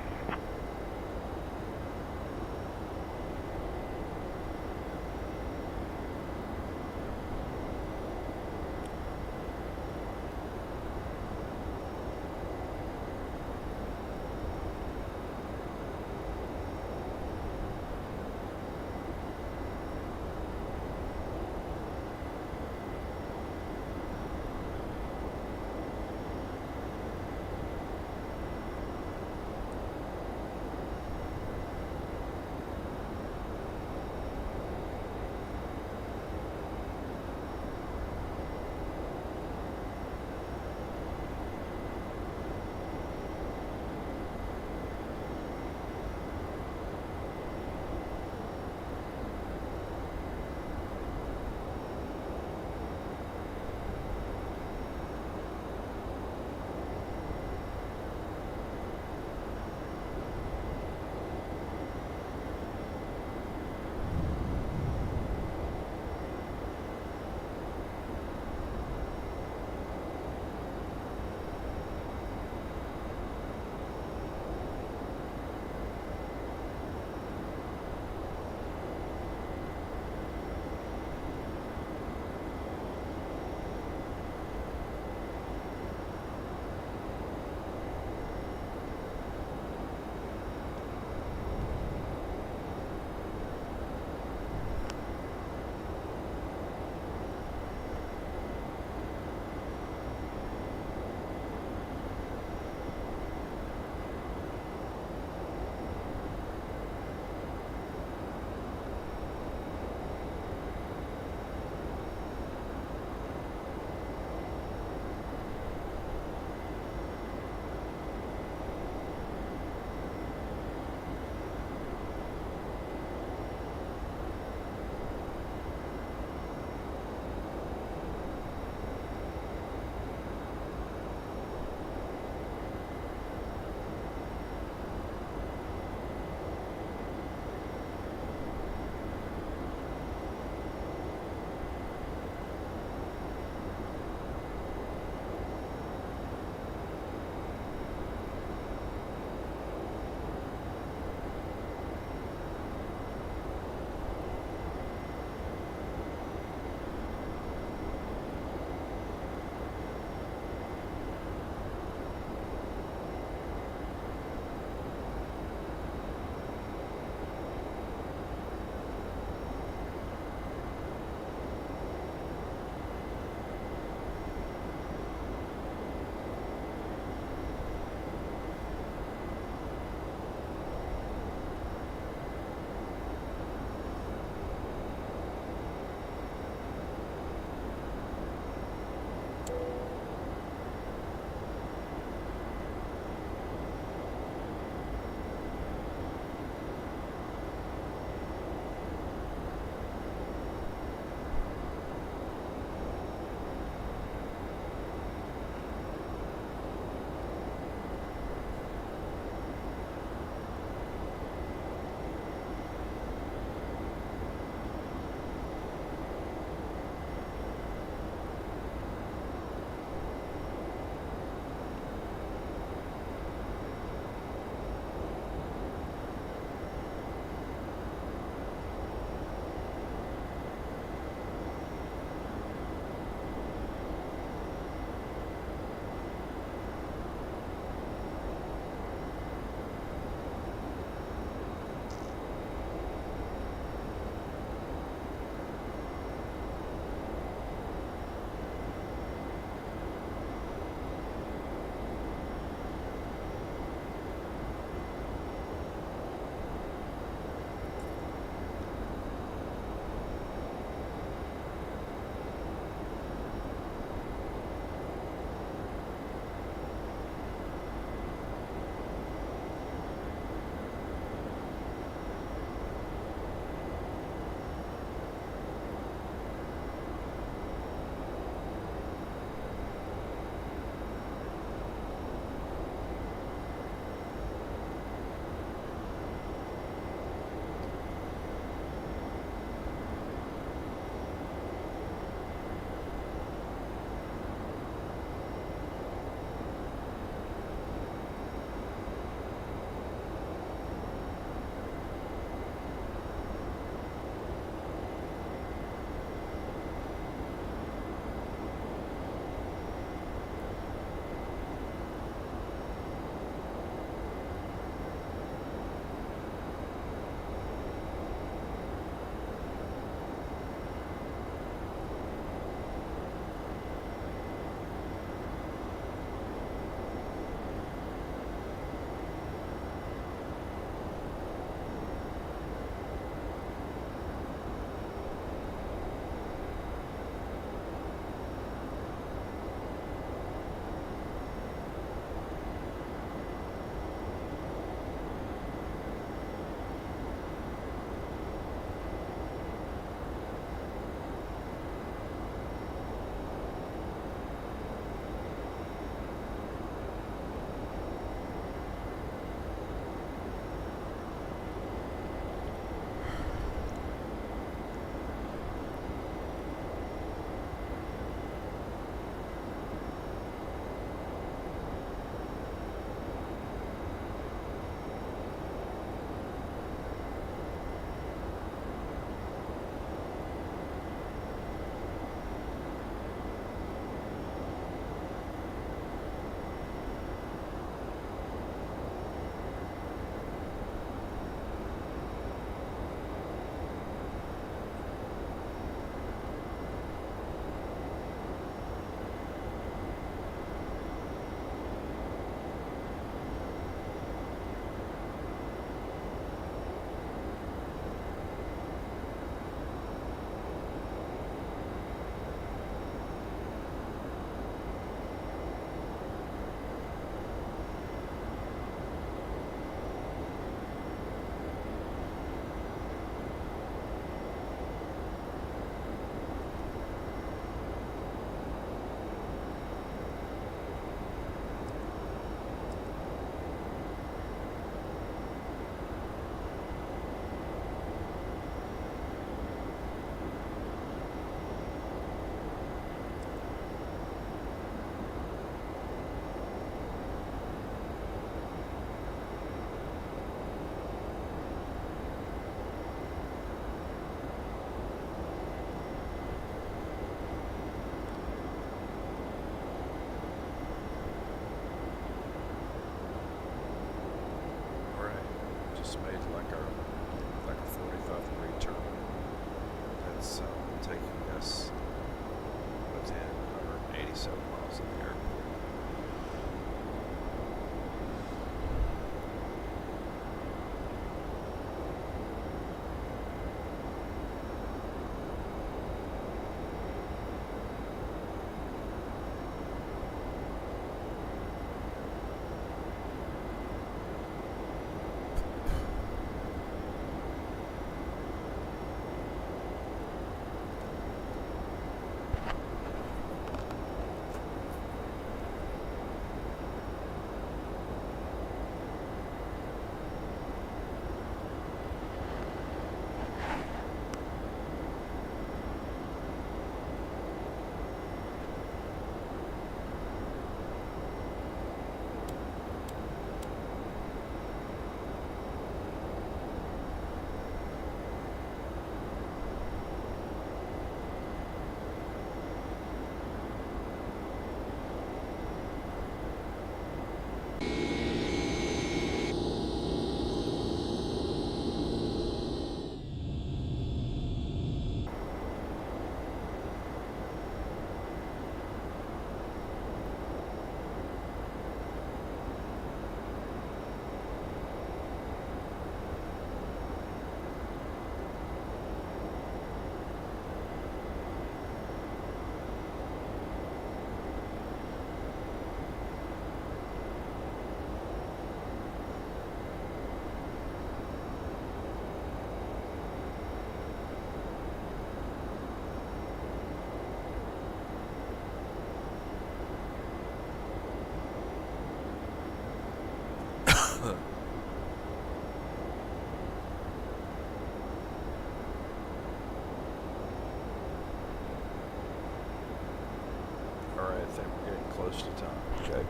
Alright, I think we're getting close to time. Okay.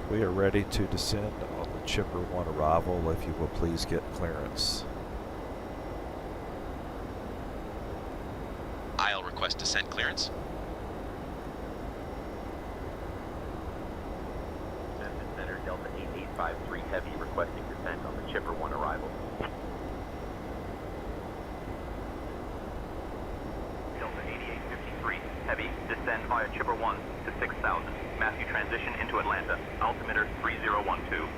We are ready to descend on the Chipper 1 arrival. If you will please get clearance. I'll request descent clearance. Descent Center, Delta 8853 Heavy, requesting descent on the Chipper 1 arrival. Delta 8853 Heavy, descend via Chipper 1 to 6000. Matthew, transition into Atlanta. Altimeter 3012.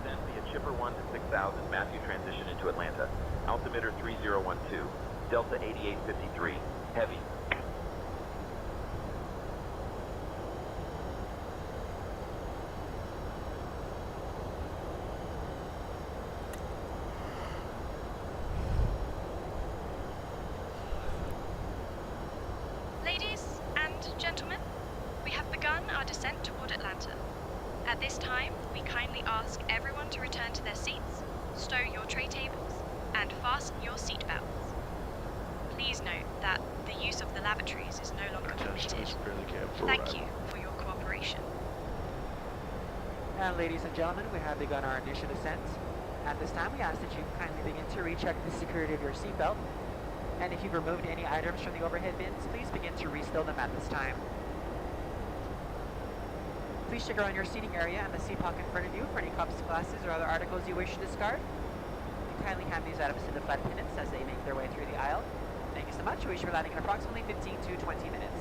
Descend via Chipper 1 to 6000. Matthew, transition into Atlanta. Altimeter 3012. Delta 8853 Heavy. Ladies and gentlemen, we have begun our descent toward Atlanta. At this time, we kindly ask everyone to return to their seats, stow your tray tables, and fasten your seat belts. Please note that the use of the lavatories is no longer permitted. Thank you for your cooperation. And ladies and gentlemen, we have begun our initial descent. At this time, we ask that you kindly begin to recheck the security of your seatbelt. And if you've removed any items from the overhead bins, please begin to restow them at this time. Please check around your seating area and the seat pocket in front of you for any cups, glasses, or other articles you wish to discard. You kindly hand these items to the flight attendants as they make their way through the aisle. Thank you so much. We should be landing in approximately 15 to 20 minutes.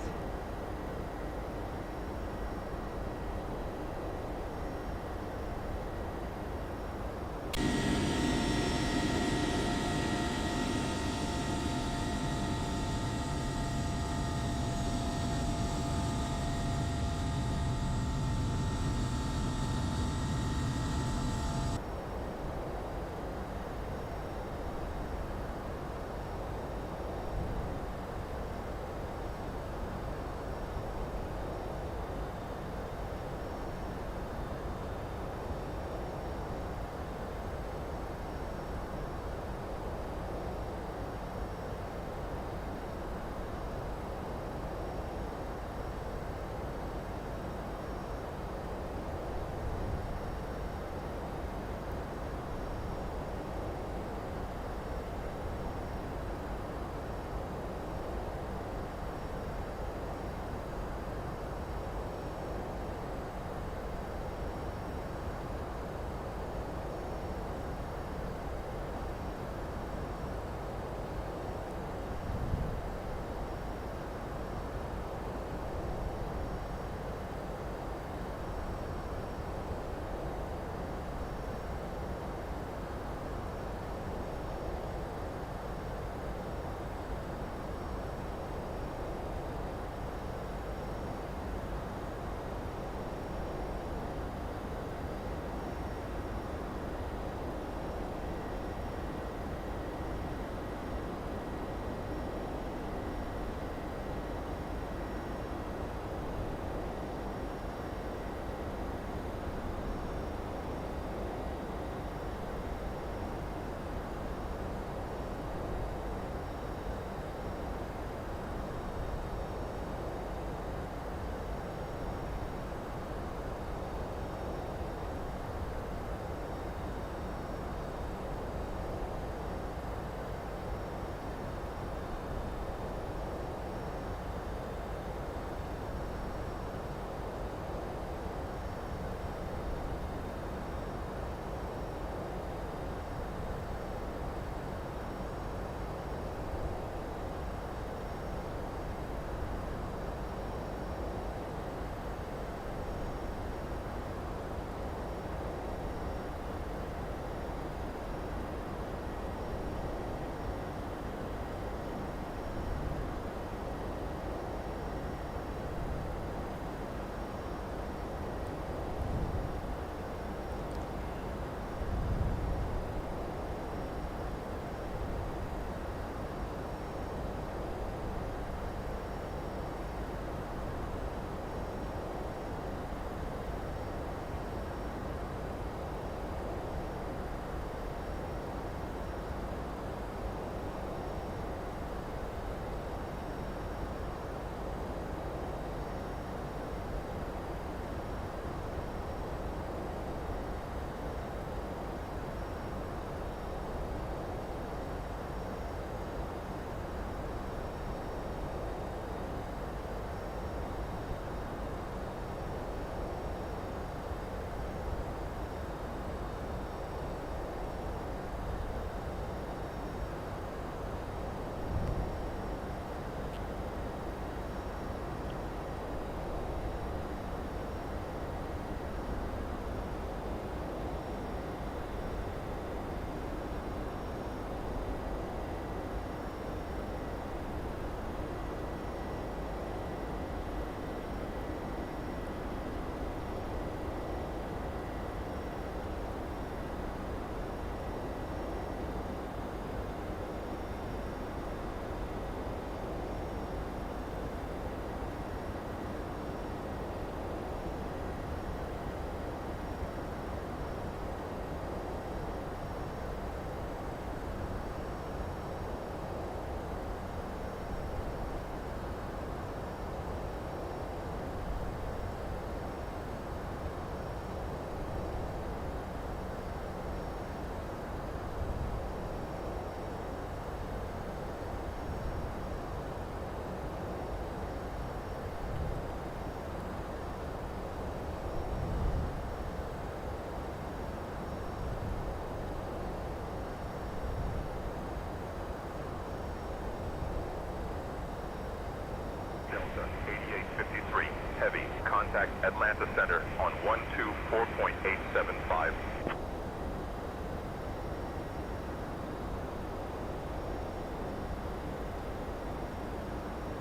contact Atlanta Center on 124.875.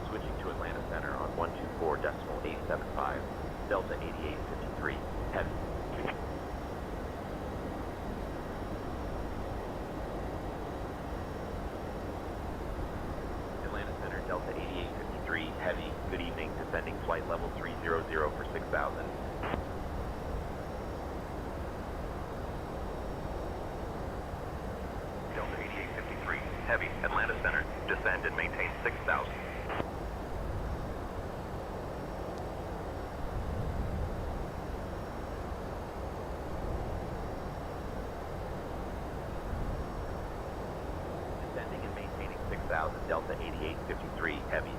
Switching to Atlanta Center on 124.875. Delta 8853, heavy. Atlanta Center, Delta 8853, heavy. Good evening, descending flight level 300 for 6,000. Delta 8853, heavy. Atlanta Center, descend and maintain 6,000. Descending and maintaining 6,000, Delta 8853, heavy.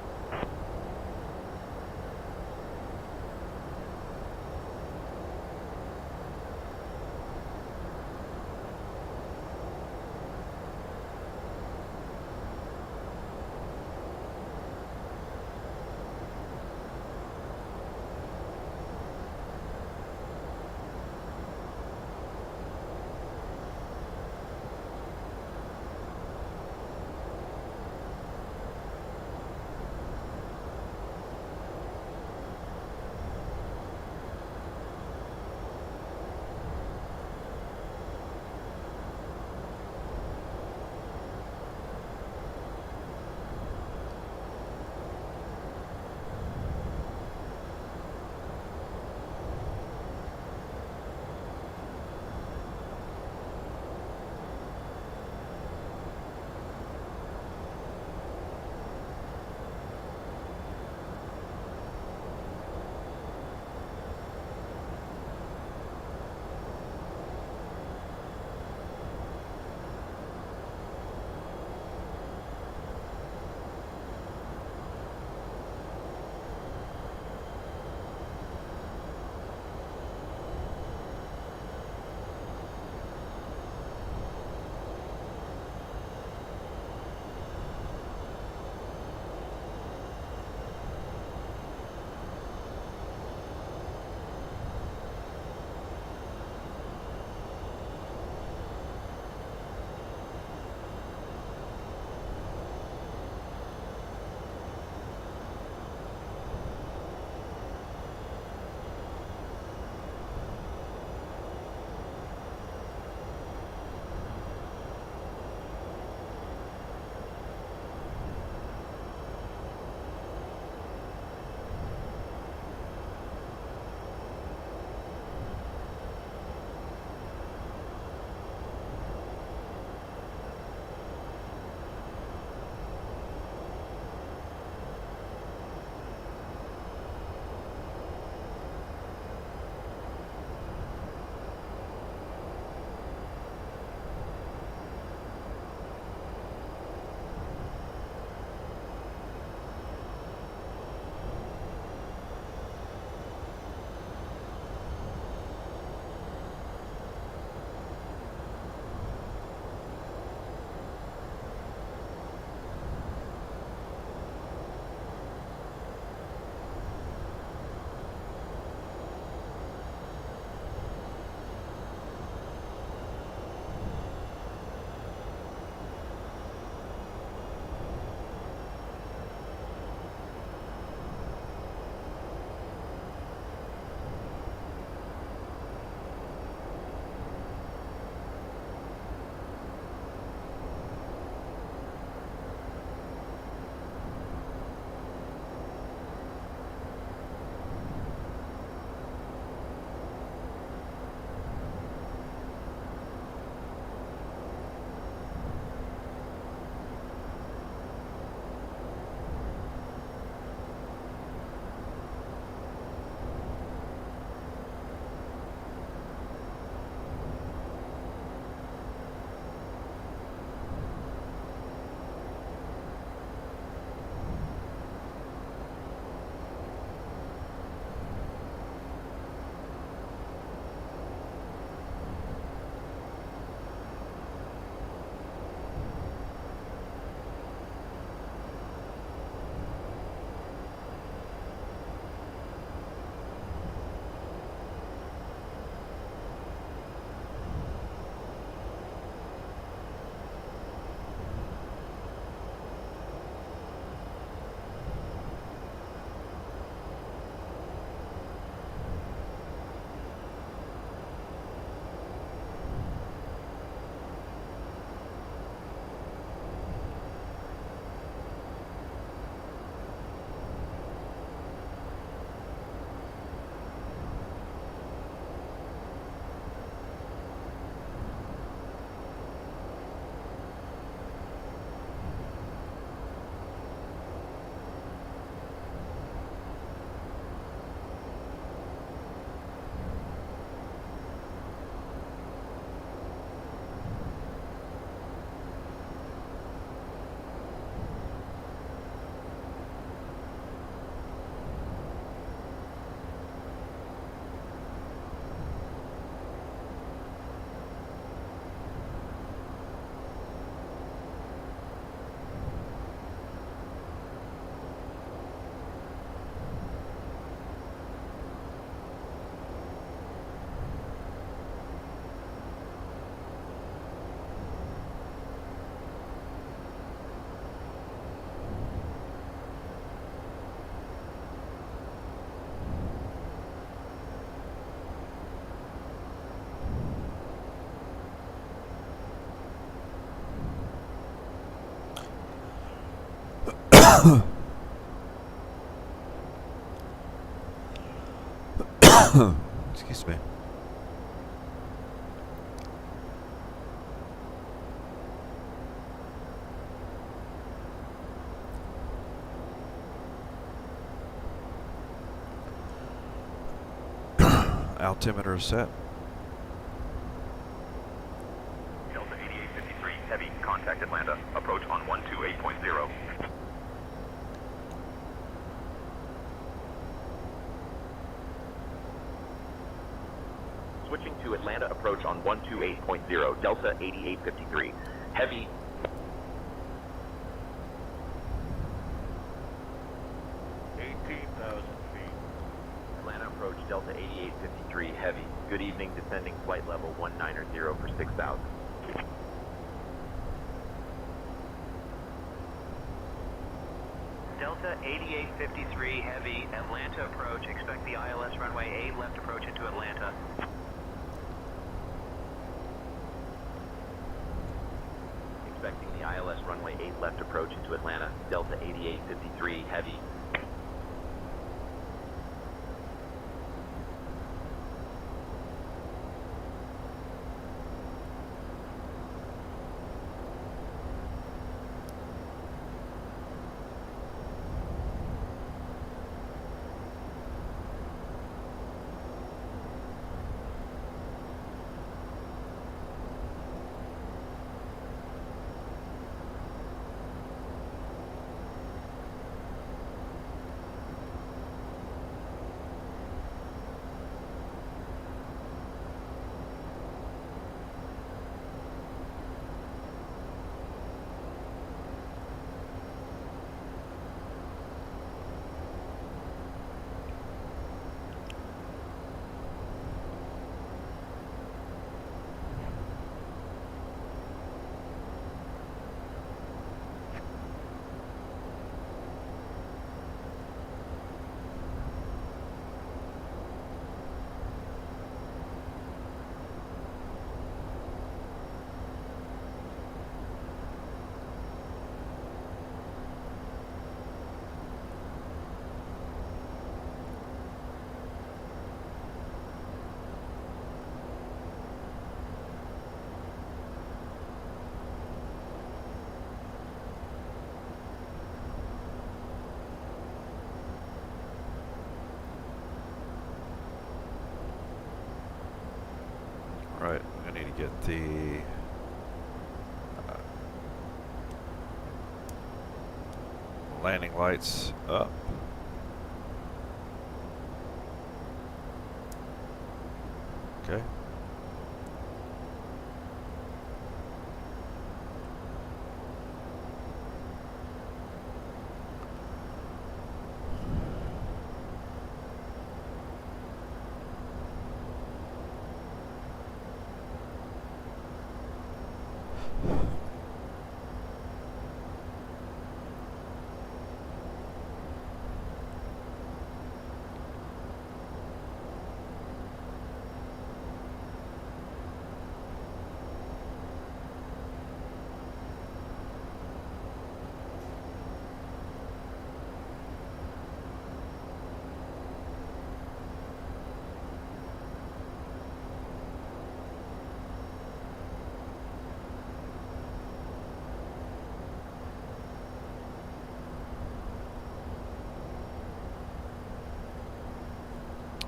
Excuse me. Altimeter is set. Delta 8853, heavy, contact Atlanta. Approach on 128.0. Switching to Atlanta, approach on 128.0. Delta 8853, heavy. Approach Delta 8853 heavy. Good evening, descending flight level 190 for 6,000. Delta 8853 heavy, Atlanta approach. Expect the ILS runway 8 left approach into Atlanta. Expecting the ILS runway 8 left approach into Atlanta. Delta 8853 heavy. Right, I need to get the landing lights up. Okay.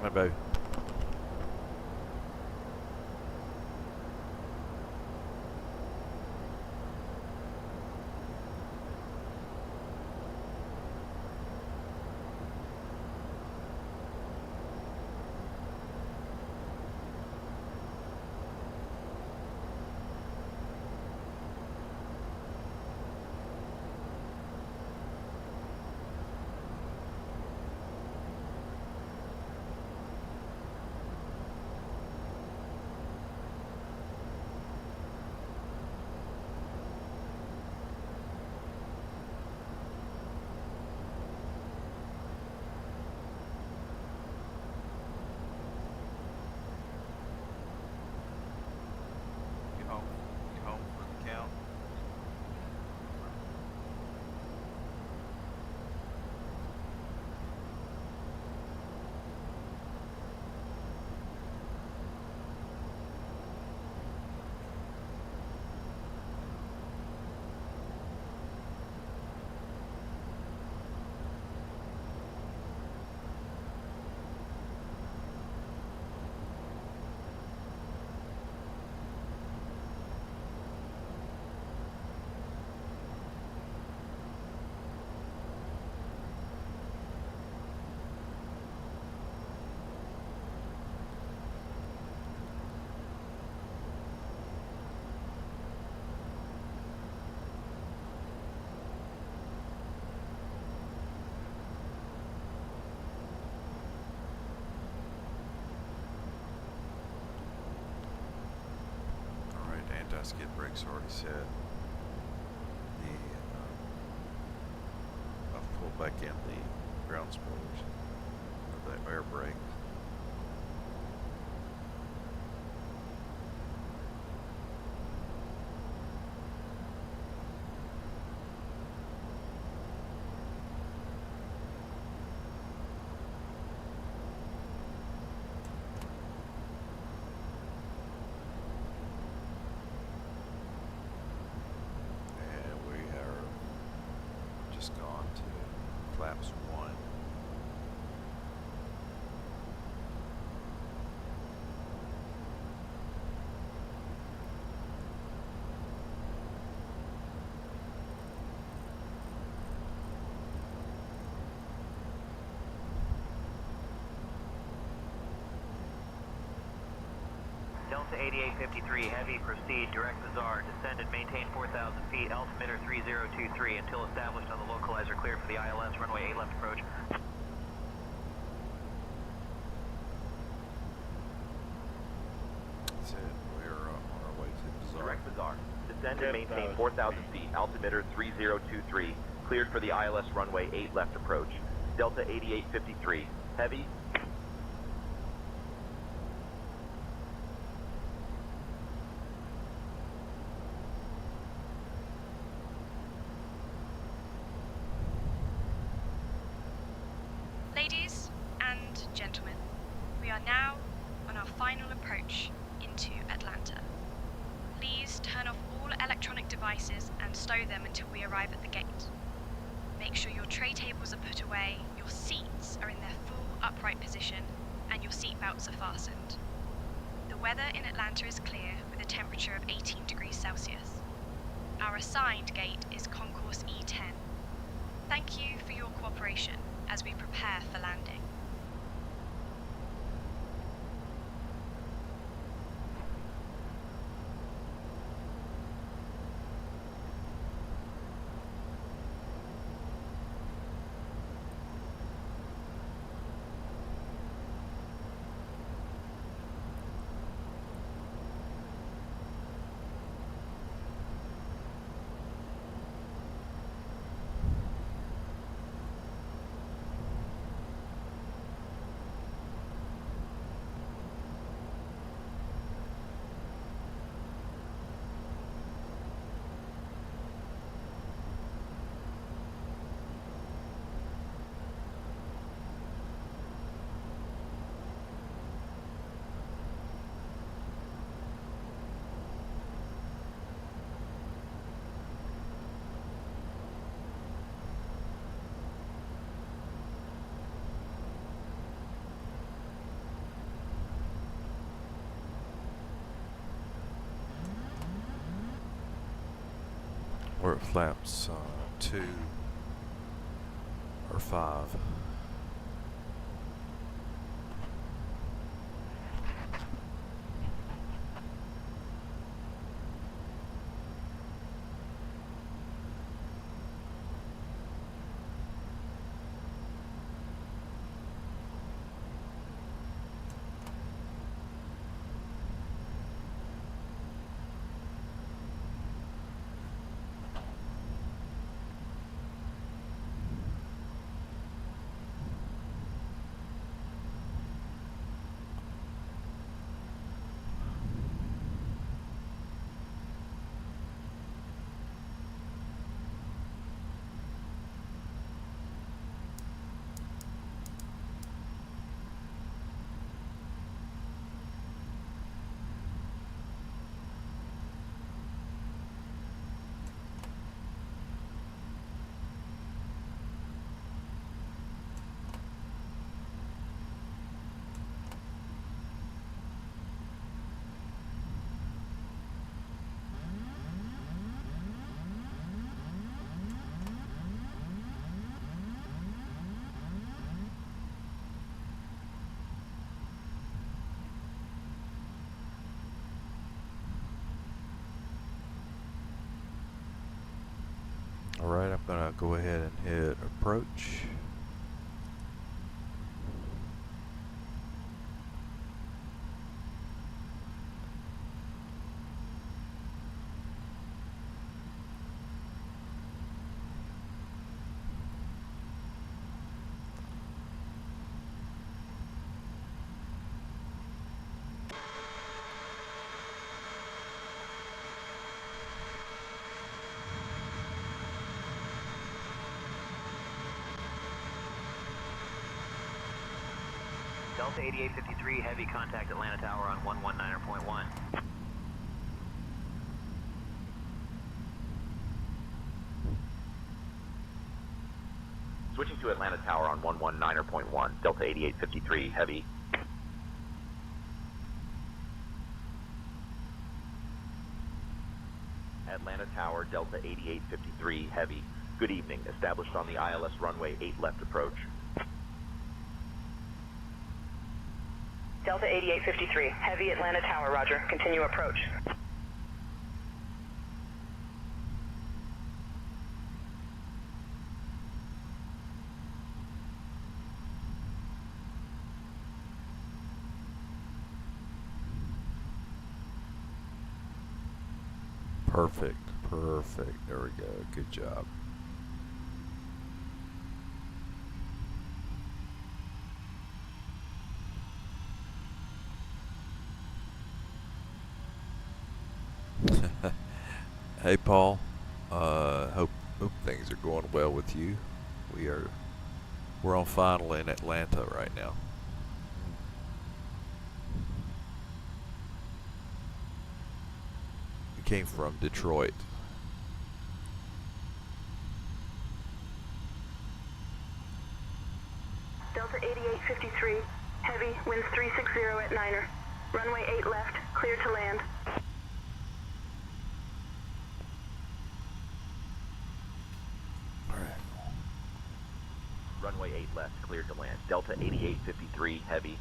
Hi, baby. skid brake's already set. I've pulled back in the ground spoilers of the air brake. Gone to flaps 1. Delta 8853, heavy, proceed, direct Bazaar, descend and maintain 4,000 feet, altimeter 3023 until established on the localizer clear for the ILS, runway 8 left approach. That's it, we're on our way to Bazaar. Direct Bazaar, descend and maintain 4,000 feet, altimeter 3023, cleared for the ILS, runway 8 left approach. Delta 8853, heavy. Ladies and gentlemen, we are now on our final approach into Atlanta. Please turn off all electronic devices and stow them until we arrive at the gate. Make sure your tray tables are put away, your seats are in their full upright position, and your seat belts are fastened. The weather in Atlanta is clear with a temperature of 18 degrees Celsius. Our assigned gate is Concourse E10. Thank you for your cooperation as we prepare for landing. We're at flaps 2 or 5. Alright, I'm gonna go ahead and hit approach. Delta 8853, heavy contact Atlanta Tower on 119.1. Switching to Atlanta Tower on 119.1, Delta 8853, heavy. Atlanta Tower, Delta 8853, heavy. Good evening, established on the ILS runway 8 left approach. Delta 8853, heavy Atlanta Tower, roger. Continue approach. Perfect, perfect. There we go. Good job. Hey Paul, hope things are going well with you. We're on final in Atlanta right now. We came from Detroit. Delta 8853, heavy, winds 360 at Niner. Runway 8 left, clear to land. Runway 8 left, cleared to land. Delta 8853, heavy.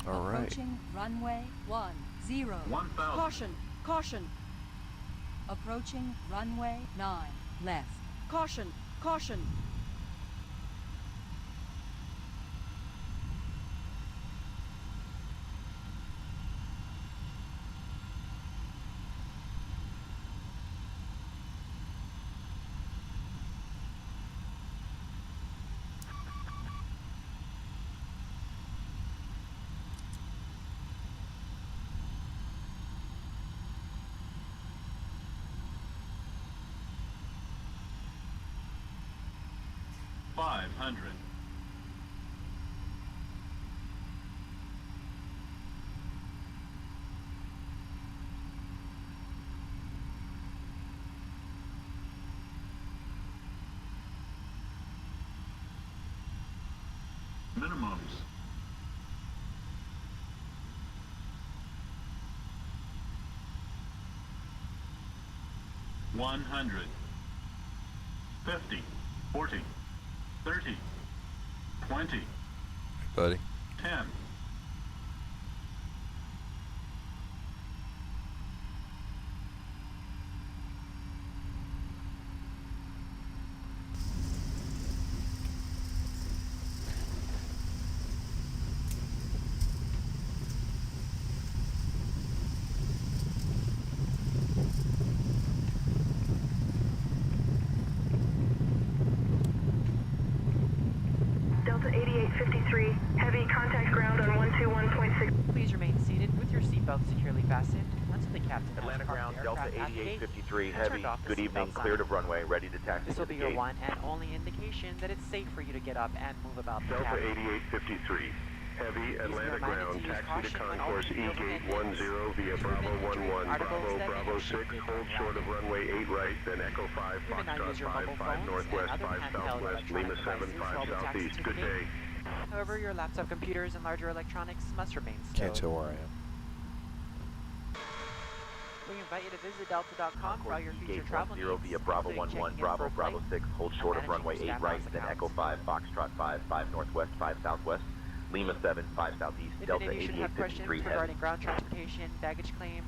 All right. Approaching runway 10. 1000. Caution, caution. Approaching runway 9 left. Caution, caution. $500. Minimums. $100. 50. 40. 30, 20, Buddy. 10. contact ground on 121.6. Please remain seated with your seatbelt securely fastened until the captain has Atlanta parked ground, the Delta aircraft at the gate 8853 and Heavy. turned off the Good evening, seatbelt cleared sign. of runway, ready to taxi This to will the be your gate. one and only indication that it's safe for you to get up and move about the Delta cabin. 8853 Heavy, Please be Atlanta reminded ground, to use taxi to caution when concourse opening the E-gate overhead 10 via bins. Bravo If you're 11, articles Bravo that may Bravo have 6, shifted hold when short of landing. runway 8 right, then Echo 5, You may now use Foxtrot your 5, mobile 5 phones northwest, and other 5 handheld southwest, Lima electronic 7, devices 5 while we taxi southeast. to the Good gate. day. However, your laptop computers and larger electronics must remain Can't stowed. tell where I am. We invite you to visit delta.com for all your future Gate travel 10 needs, via Bravo including 11, checking in for Bravo a Bravo flight 6, hold and short of managing runway your 8 staff right, house then accounts. Echo 5, Foxtrot 5, 5 northwest, 5 southwest, Lima 7, 5 southeast, If Delta any of you should have questions 8853 Heavy. regarding ground transportation, baggage claim,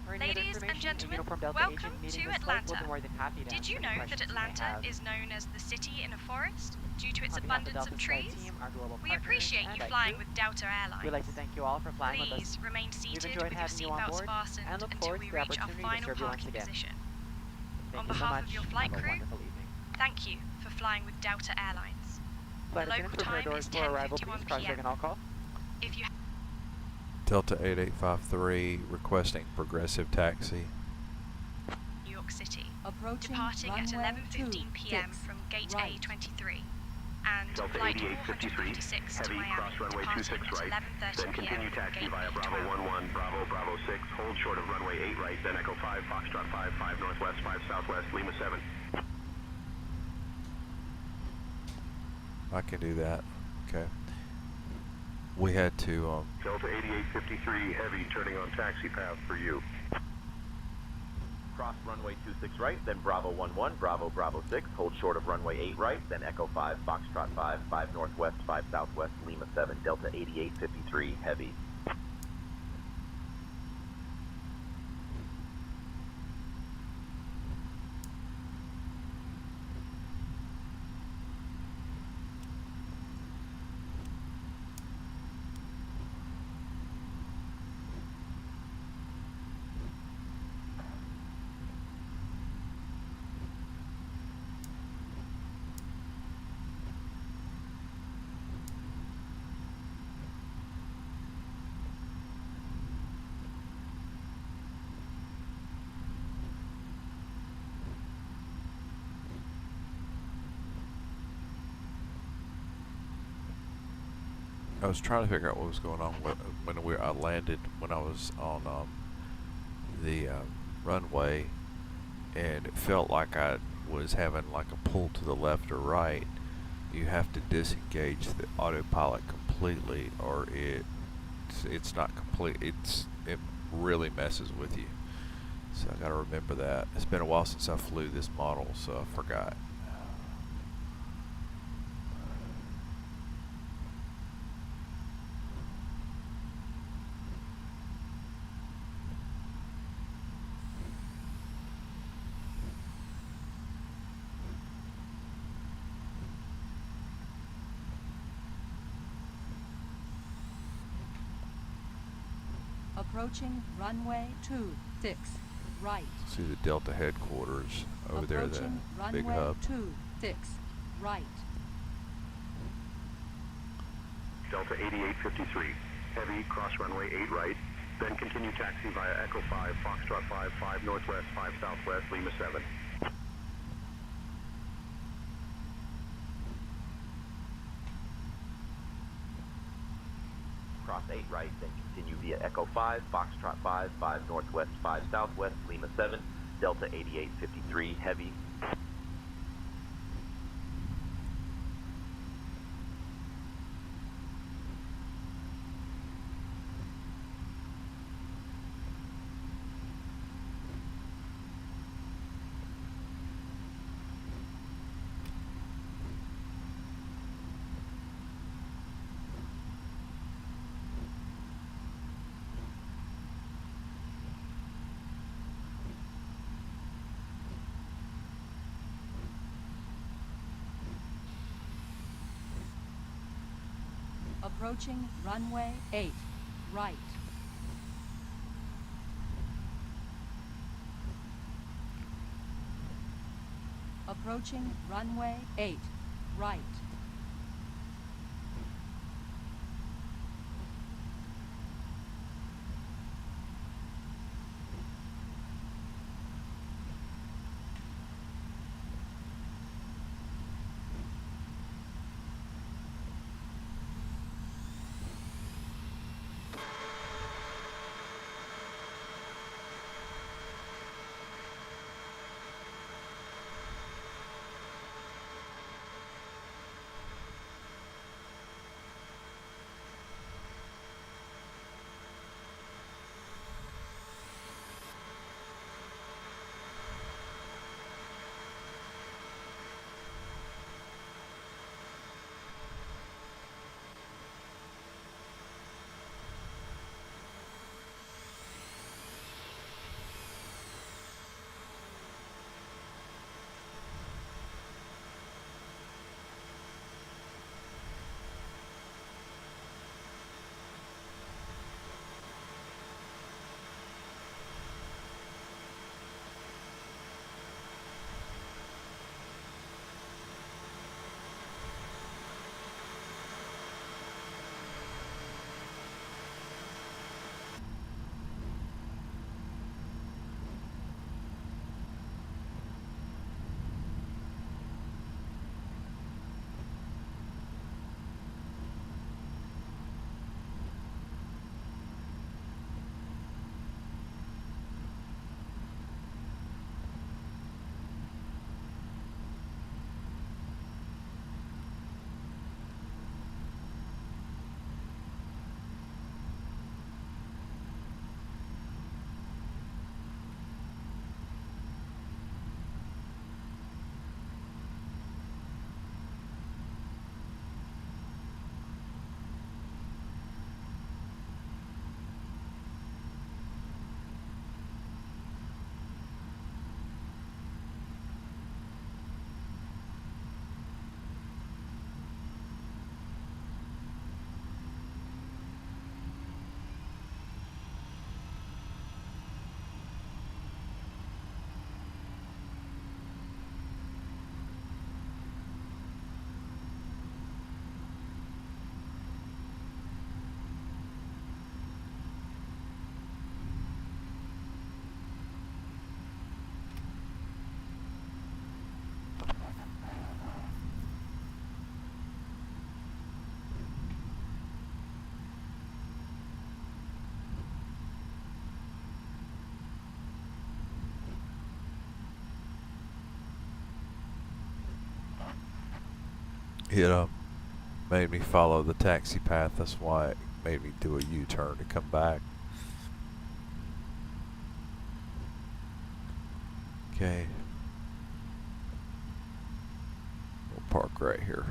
or any other Ladies and information, a gentlemen, uniform Delta welcome agent meeting to this flight will Atlanta. be more than happy to Did answer you any know questions that you may Atlanta have. is known as the city in a forest due to its On behalf of abundance Delta of Sky trees? Team, our global We partners, appreciate and you our flying crew, with Delta Airlines. we'd like to thank you all for flying with Please us. remain We've seated enjoyed with your having you on seatbelts board fastened and look until forward we to the reach our opportunity to final serve you once parking again. position. Thank On you so behalf much. of your flight Have a crew, wonderful evening. thank you for flying with Delta Airlines. Flight The local attendants, prepare time doors is for arrival, please. 10:51 Cross-check p.m. and all call. If you Delta 8853 requesting progressive taxi. New York City, Approaching departing at runway 11:15 p.m. 26, from Gate right. A23, and Delta flight 8853 456 to Heavy, Miami, cross runway departing 26 at right, 11:30 then p.m. continue from taxi Gate via Bravo B12. 11, Bravo Bravo 6, hold short of runway 8 right, then Echo 5, Foxtrot 5, 5 northwest, 5 southwest, Lima 7. I can do that. Okay. We had to, Delta 8853 Heavy, turning on taxi path for you. Cross runway 26 right, then Bravo 11, Bravo Bravo 6, hold short of runway 8 right, then Echo 5, Foxtrot 5, 5 northwest, 5 southwest, Lima 7, Delta 8853 Heavy. I was trying to figure out what was going on when I landed, when I was on the runway, and it felt like I was having like a pull to the left or right. You have to disengage the autopilot completely, or it's not complete. It really messes with you. So I got to remember that. It's been a while since I flew this model, so I forgot. Approaching runway 26, right. See the Delta headquarters over there, the Approaching big runway hub. 26, right. Delta 8853 Heavy, cross runway 8 right, then continue taxi via Echo 5, Foxtrot 5, 5 northwest, 5 southwest, Lima 7. Cross 8 right, then continue via Echo 5, Foxtrot 5, 5 northwest, 5 southwest, Lima 7, Delta 8853 Heavy. Approaching runway 8, right. Approaching runway 8, right. It made me follow the taxi path. That's why it made me do a U-turn to come back. Okay. We'll park right here.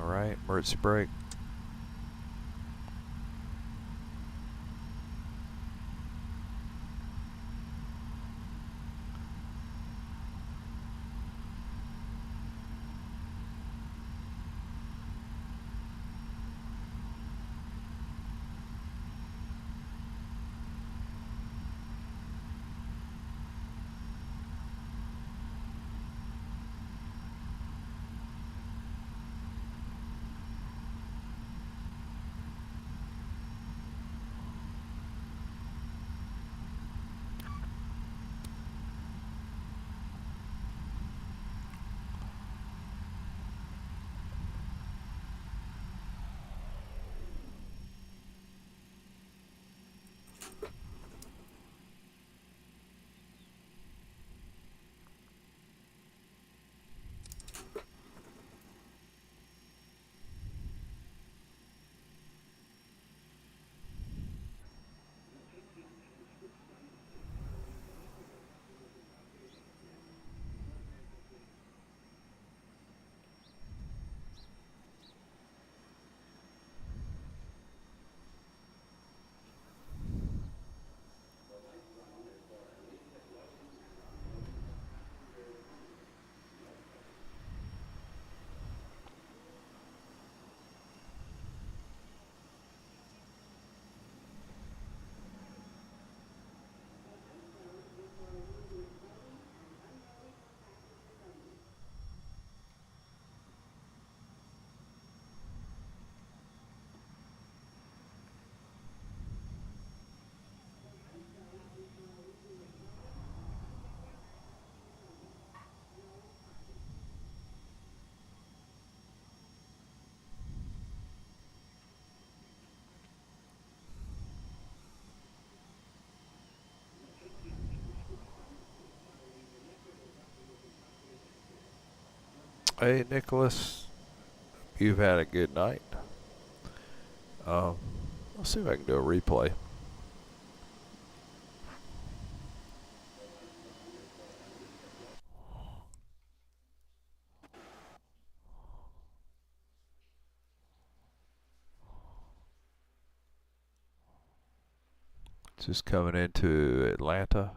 Alright, emergency brake. Hey, Nicholas. You've had a good night. Let's see if I can do a replay. Just coming into Atlanta,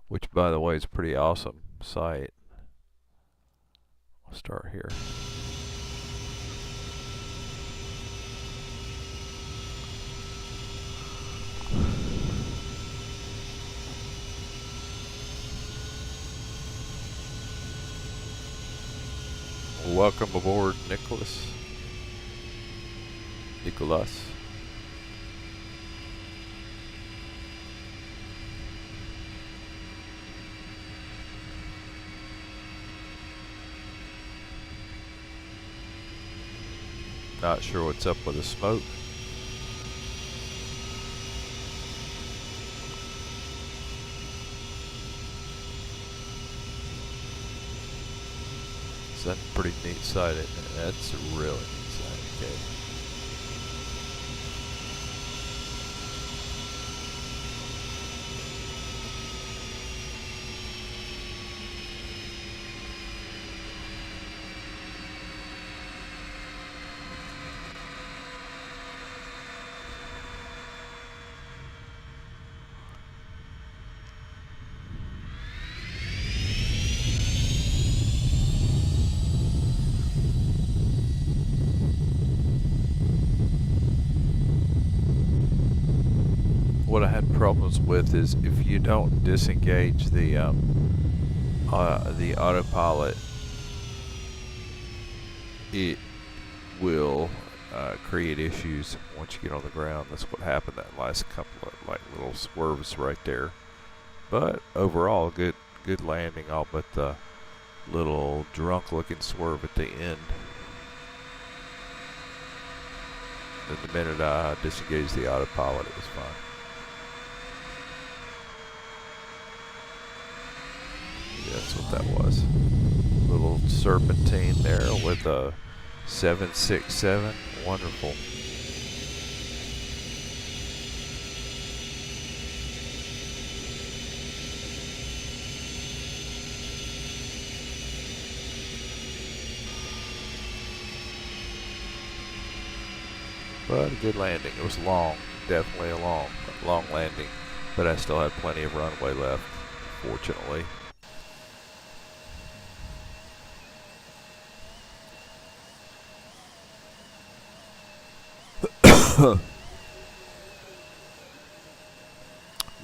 which by the way is a pretty awesome site. I'll start here. Welcome aboard, Nicholas. Not sure what's up with the smoke. That's a pretty neat site, isn't it? That's a really neat site. Okay. problems with is if you don't disengage the autopilot, it will create issues once you get on the ground. That's what happened that last couple of like little swerves right there. But overall, good landing, all but the little drunk-looking swerve at the end. And the minute I disengaged the autopilot, it was fine. Yeah, that's what that was. Little serpentine there with a 767. Wonderful. But a good landing. It was long, definitely a long landing, but I still had plenty of runway left, fortunately.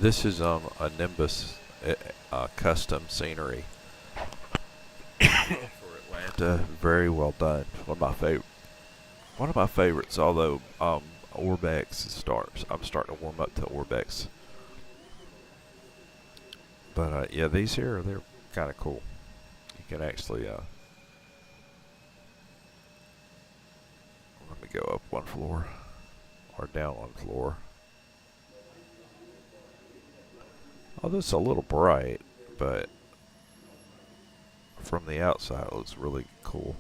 This is a Nimbus custom scenery for Atlanta. Very well done. One of my favorites, although Orbex starts. I'm starting to warm up to Orbex. But yeah, these here, they're kind of cool. You can actually let me go up one floor or down one floor. Although it's a little bright, but from the outside it looks really cool.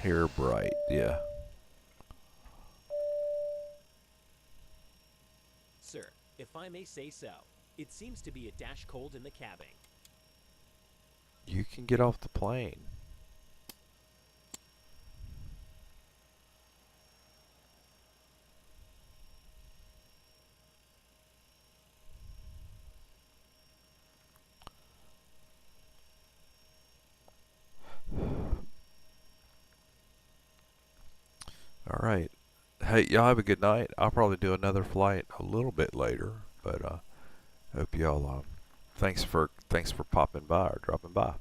Hair bright, yeah. Sir, if I may say so, it seems to be a dash cold in the cabin. You can get off the plane. All right. Hey, y'all have a good night. I'll probably do another flight a little bit later, but hope y'all thanks for popping by or dropping by.